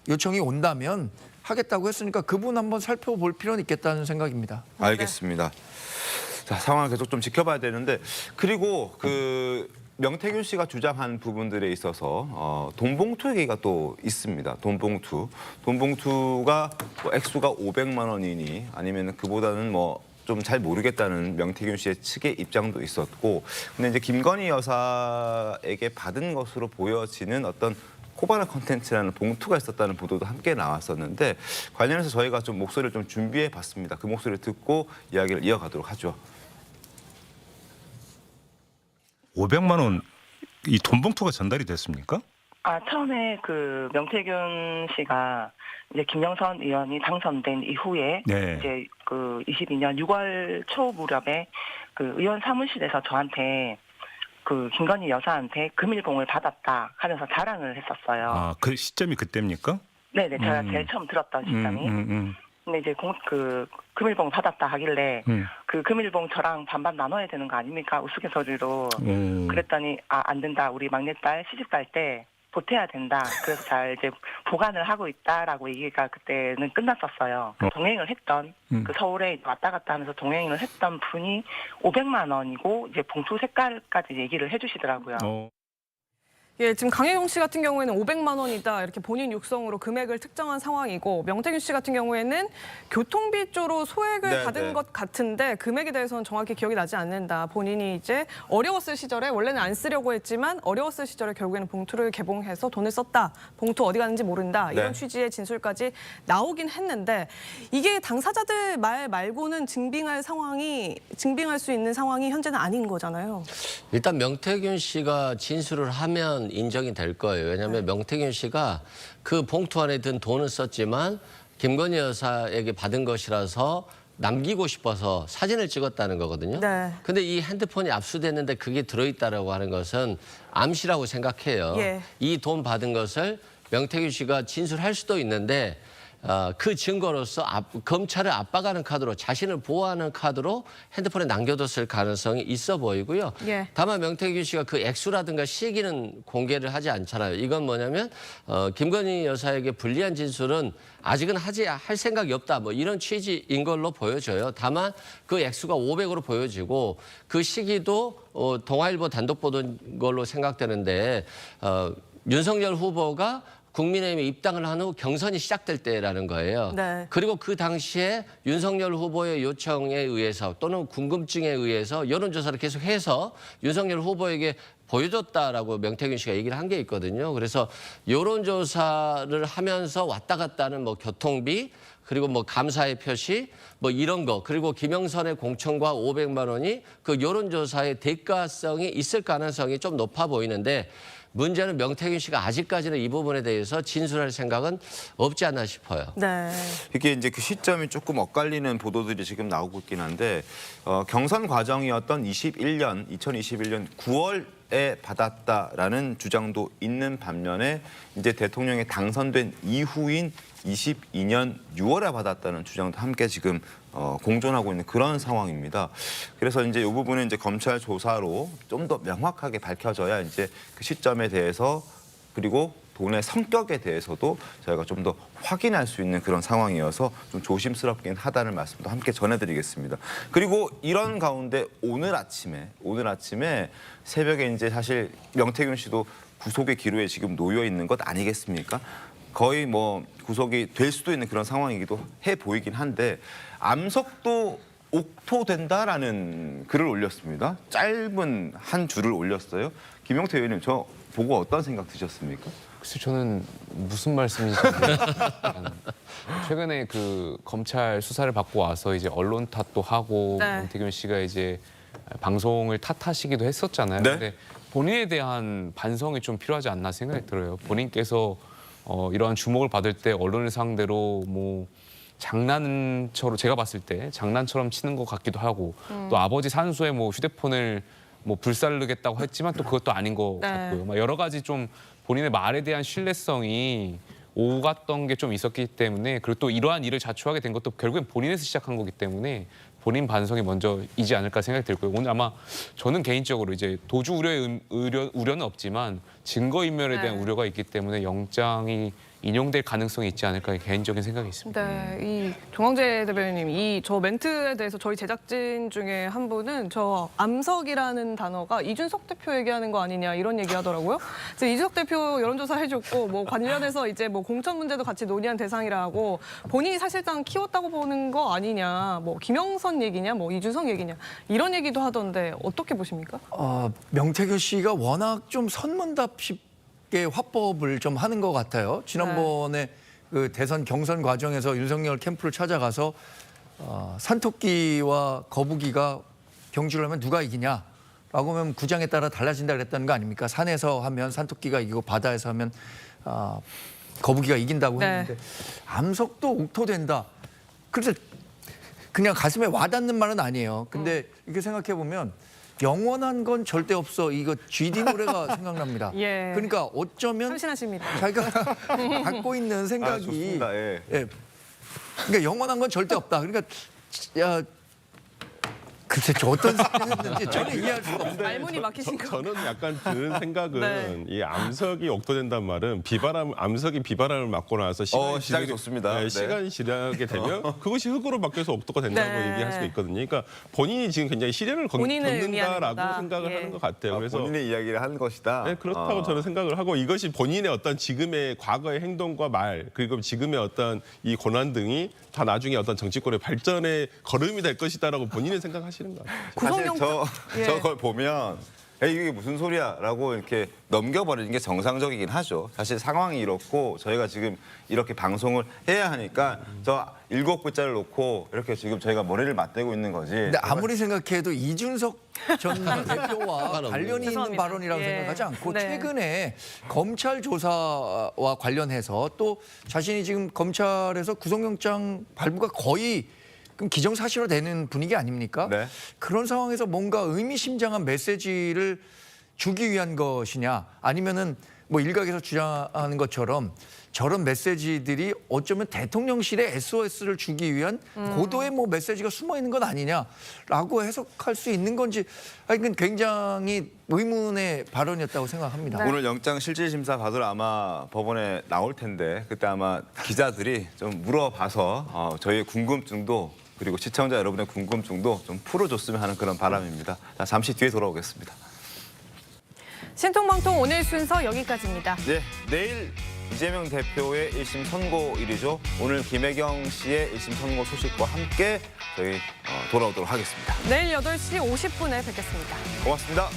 요청이 온다면 하겠다고 했으니까 그분 한번 살펴볼 필요는 있겠다는 생각입니다. 알겠습니다. 자, 상황을 계속 좀 지켜봐야 되는데, 그리고 그 명태균 씨가 주장한 부분들에 있어서 돈봉투 얘기가 또 있습니다. 돈봉투가 뭐 액수가 500만 원이니 아니면 그보다는 뭐 좀 잘 모르겠다는 명태균 씨의 측의 입장도 있었고, 근데 이제 김건희 여사에게 받은 것으로 보여지는 어떤 코바나 컨텐츠라는 봉투가 있었다는 보도도 함께 나왔었는데, 관련해서 저희가 좀 목소리를 좀 준비해 봤습니다. 그 목소리를 듣고 이야기를 이어가도록 하죠. 500만 원 이 돈봉투가 전달이 됐습니까? 처음에 그 명태균 씨가 이제 김영선 의원이 당선된 이후에 이제 그 22년 6월 초 무렵에 그 의원 사무실에서 저한테 그 김건희 여사한테 금일봉을 받았다 하면서 자랑을 했었어요. 그 시점이 그때입니까? 네네, 제가 제일 처음 들었던 시점이. 근데 이제 그 금일봉 받았다 하길래 그 금일봉 저랑 반반 나눠야 되는 거 아닙니까? 우스갯소리로. 그랬더니 안 된다. 우리 막내딸 시집 갈 때 보태야 된다. 그래서 잘 이제 보관을 하고 있다라고 얘기가 그때는 끝났었어요. 동행을 했던 그 서울에 왔다 갔다 하면서 동행을 했던 분이 500만 원이고 이제 봉투 색깔까지 얘기를 해주시더라고요. 예, 지금 강혜경 씨 같은 경우에는 500만 원이다 이렇게 본인 육성으로 금액을 특정한 상황이고, 명태균 씨 같은 경우에는 교통비 쪽으로 소액을 받은 것 같은데 금액에 대해서는 정확히 기억이 나지 않는다. 본인이 이제 어려웠을 시절에 원래는 안 쓰려고 했지만 어려웠을 시절에 결국에는 봉투를 개봉해서 돈을 썼다. 봉투 어디 갔는지 모른다. 이런 취지의 진술까지 나오긴 했는데, 이게 당사자들 말 말고는 증빙할 수 있는 상황이 현재는 아닌 거잖아요. 일단 명태균 씨가 진술을 하면 인정이 될 거예요. 왜냐하면 명태균 씨가 그 봉투 안에 든 돈을 썼지만 김건희 여사에게 받은 것이라서 남기고 싶어서 사진을 찍었다는 거거든요. 근데 이 핸드폰이 압수됐는데 그게 들어있다라고 하는 것은 암시라고 생각해요. 이 돈 받은 것을 명태균 씨가 진술할 수도 있는데 그 증거로서 검찰을 압박하는 카드로 자신을 보호하는 카드로 핸드폰에 남겨뒀을 가능성이 있어 보이고요. 예. 다만 명태균 씨가 그 액수라든가 시기는 공개를 하지 않잖아요. 이건 뭐냐면 김건희 여사에게 불리한 진술은 아직은 할 생각이 없다. 뭐 이런 취지인 걸로 보여져요. 다만 그 액수가 500으로 보여지고 그 시기도 동아일보 단독 보도인 걸로 생각되는데 윤석열 후보가 국민의힘에 입당을 한 후 경선이 시작될 때라는 거예요. 네. 그리고 그 당시에 윤석열 후보의 요청에 의해서 또는 궁금증에 의해서 여론조사를 계속해서 윤석열 후보에게 보여줬다라고 명태균 씨가 얘기를 한 게 있거든요. 그래서 여론조사를 하면서 왔다 갔다 하는 뭐 교통비 그리고 뭐 감사의 표시 뭐 이런 거 그리고 김영선의 공천과 500만 원이 그 여론조사의 대가성이 있을 가능성이 좀 높아 보이는데 문제는 명태균 씨가 아직까지는 이 부분에 대해서 진술할 생각은 없지 않나 싶어요. 네. 이게 이제 그 시점이 조금 엇갈리는 보도들이 지금 나오고 있긴 한데 경선 과정이었던 2021년 9월에 받았다라는 주장도 있는 반면에 이제 대통령이 당선된 이후인 22년 6월에 받았다는 주장도 함께 지금 공존하고 있는 그런 상황입니다. 그래서 이제 이 부분은 이제 검찰 조사로 좀 더 명확하게 밝혀져야 이제 그 시점에 대해서 그리고 돈의 성격에 대해서도 저희가 좀 더 확인할 수 있는 그런 상황이어서 좀 조심스럽긴 하다는 말씀도 함께 전해드리겠습니다. 그리고 이런 가운데 오늘 아침에 새벽에 이제 사실 명태균 씨도 구속의 기로에 지금 놓여 있는 것 아니겠습니까? 거의 뭐 구속이 될 수도 있는 그런 상황이기도 해 보이긴 한데 암석도 옥토된다라는 글을 올렸습니다. 짧은 한 줄을 올렸어요. 김용태 의원님 저 보고 어떤 생각 드셨습니까? 글쎄 저는 무슨 말씀인지 최근에 그 검찰 수사를 받고 와서 이제 언론 탓도 하고 네. 명태균 씨가 이제 방송을 탓하시기도 했었잖아요. 네? 근데 본인에 대한 반성이 좀 필요하지 않나 생각이 들어요. 본인께서 이러한 주목을 받을 때 언론을 상대로 뭐 장난처럼 제가 봤을 때 장난처럼 치는 것 같기도 하고 또 아버지 산소에 뭐 휴대폰을 뭐 불살르겠다고 했지만 또 그것도 아닌 것 네. 같고요. 막 여러 가지 좀 본인의 말에 대한 신뢰성이 오갔던 게 좀 있었기 때문에 그리고 또 이러한 일을 자초하게 된 것도 결국엔 본인에서 시작한 거기 때문에 본인 반성이 먼저이지 않을까 생각이 들고요. 오늘 아마 저는 개인적으로 이제 도주 우려는 없지만 증거인멸에 대한 네. 우려가 있기 때문에 영장이 인용될 가능성이 있지 않을까 개인적인 생각이 있습니다. 네, 이 정황재 대변인님, 이 저 멘트에 대해서 저희 제작진 중에 한 분은 저 암석이라는 단어가 이준석 대표 얘기하는 거 아니냐 이런 얘기하더라고요. 그래서 이준석 대표 여론조사 해줬고 뭐 관련해서 이제 뭐 공천 문제도 같이 논의한 대상이라고 본인이 사실상 키웠다고 보는 거 아니냐, 뭐 김영선 얘기냐, 뭐 이준석 얘기냐 이런 얘기도 하던데 어떻게 보십니까? 명태균 씨가 워낙 좀 선문답식 화법을 좀 하는 것 같아요. 지난번에 그 대선 경선 과정에서 윤석열 캠프를 찾아가서 산토끼와 거북이가 경주를 하면 누가 이기냐라고 하면 구장에 따라 달라진다 그랬다는 거 아닙니까? 산에서 하면 산토끼가 이기고 바다에서 하면 거북이가 이긴다고 했는데 암석도 옥토된다. 그래서 그냥 가슴에 와닿는 말은 아니에요. 근데 이렇게 생각해 보면 영원한 건 절대 없어. 이거 GD 노래가 생각납니다. 예. 그러니까 어쩌면 참신하십니다. 자기가 갖고 있는 생각이 좋습니다. 예. 그러니까 영원한 건 절대 없다. 그러니까 야 글쎄 저 어떤 생각인지 저는 이해할 수가 없어요. 말문이 막히신 거. 저는 약간 드는 생각은 네. 이 암석이 옥토된단 말은 암석이 비바람을 맞고 나서 시작이 좋습니다. 네. 시간이 지나게 되면 그것이 흙으로 바뀌어서 옥토가 된다고 네. 얘기할 수가 있거든요. 그러니까 본인이 지금 굉장히 시련을 본인을 의미하는 겪는다라고 거다. 생각을 예. 하는 것 같아요. 그래서 본인의 이야기를 하는 것이다. 네, 그렇다고 저는 생각을 하고 이것이 본인의 어떤 지금의 과거의 행동과 말 그리고 지금의 어떤 이 고난 등이 다 나중에 어떤 정치권의 발전의 걸음이 될 것이다라고 본인은 생각하시는 것 같아요. 사실 저걸 보면 에이, 이게 무슨 소리야라고 이렇게 넘겨버리는 게 정상적이긴 하죠. 사실 상황이 이렇고 저희가 지금 이렇게 방송을 해야 하니까 저 7글자를 놓고 이렇게 지금 저희가 머리를 맞대고 있는 거지. 근데 아무리 생각해도 이준석 전 대표와 관련이 있는 죄송합니다. 발언이라고 예. 생각하지 않고 네. 최근에 검찰 조사와 관련해서 또 자신이 지금 검찰에서 구속영장 발부가 거의 그럼 기정사실화되는 분위기 아닙니까? 네. 그런 상황에서 뭔가 의미심장한 메시지를 주기 위한 것이냐 아니면은 뭐 일각에서 주장하는 것처럼 저런 메시지들이 어쩌면 대통령실에 SOS를 주기 위한 고도의 뭐 메시지가 숨어 있는 건 아니냐라고 해석할 수 있는 건지 하여튼 굉장히 의문의 발언이었다고 생각합니다. 오늘 영장 실질심사 받으러 아마 법원에 나올 텐데 그때 아마 기자들이 좀 물어봐서 저희의 궁금증도 그리고 시청자 여러분의 궁금증도 좀 풀어줬으면 하는 그런 바람입니다. 자, 잠시 뒤에 돌아오겠습니다. 신통방통 오늘 순서 여기까지입니다. 네, 내일 이재명 대표의 1심 선고일이죠. 오늘 김혜경 씨의 1심 선고 소식과 함께 저희 돌아오도록 하겠습니다. 내일 8시 50분에 뵙겠습니다. 고맙습니다.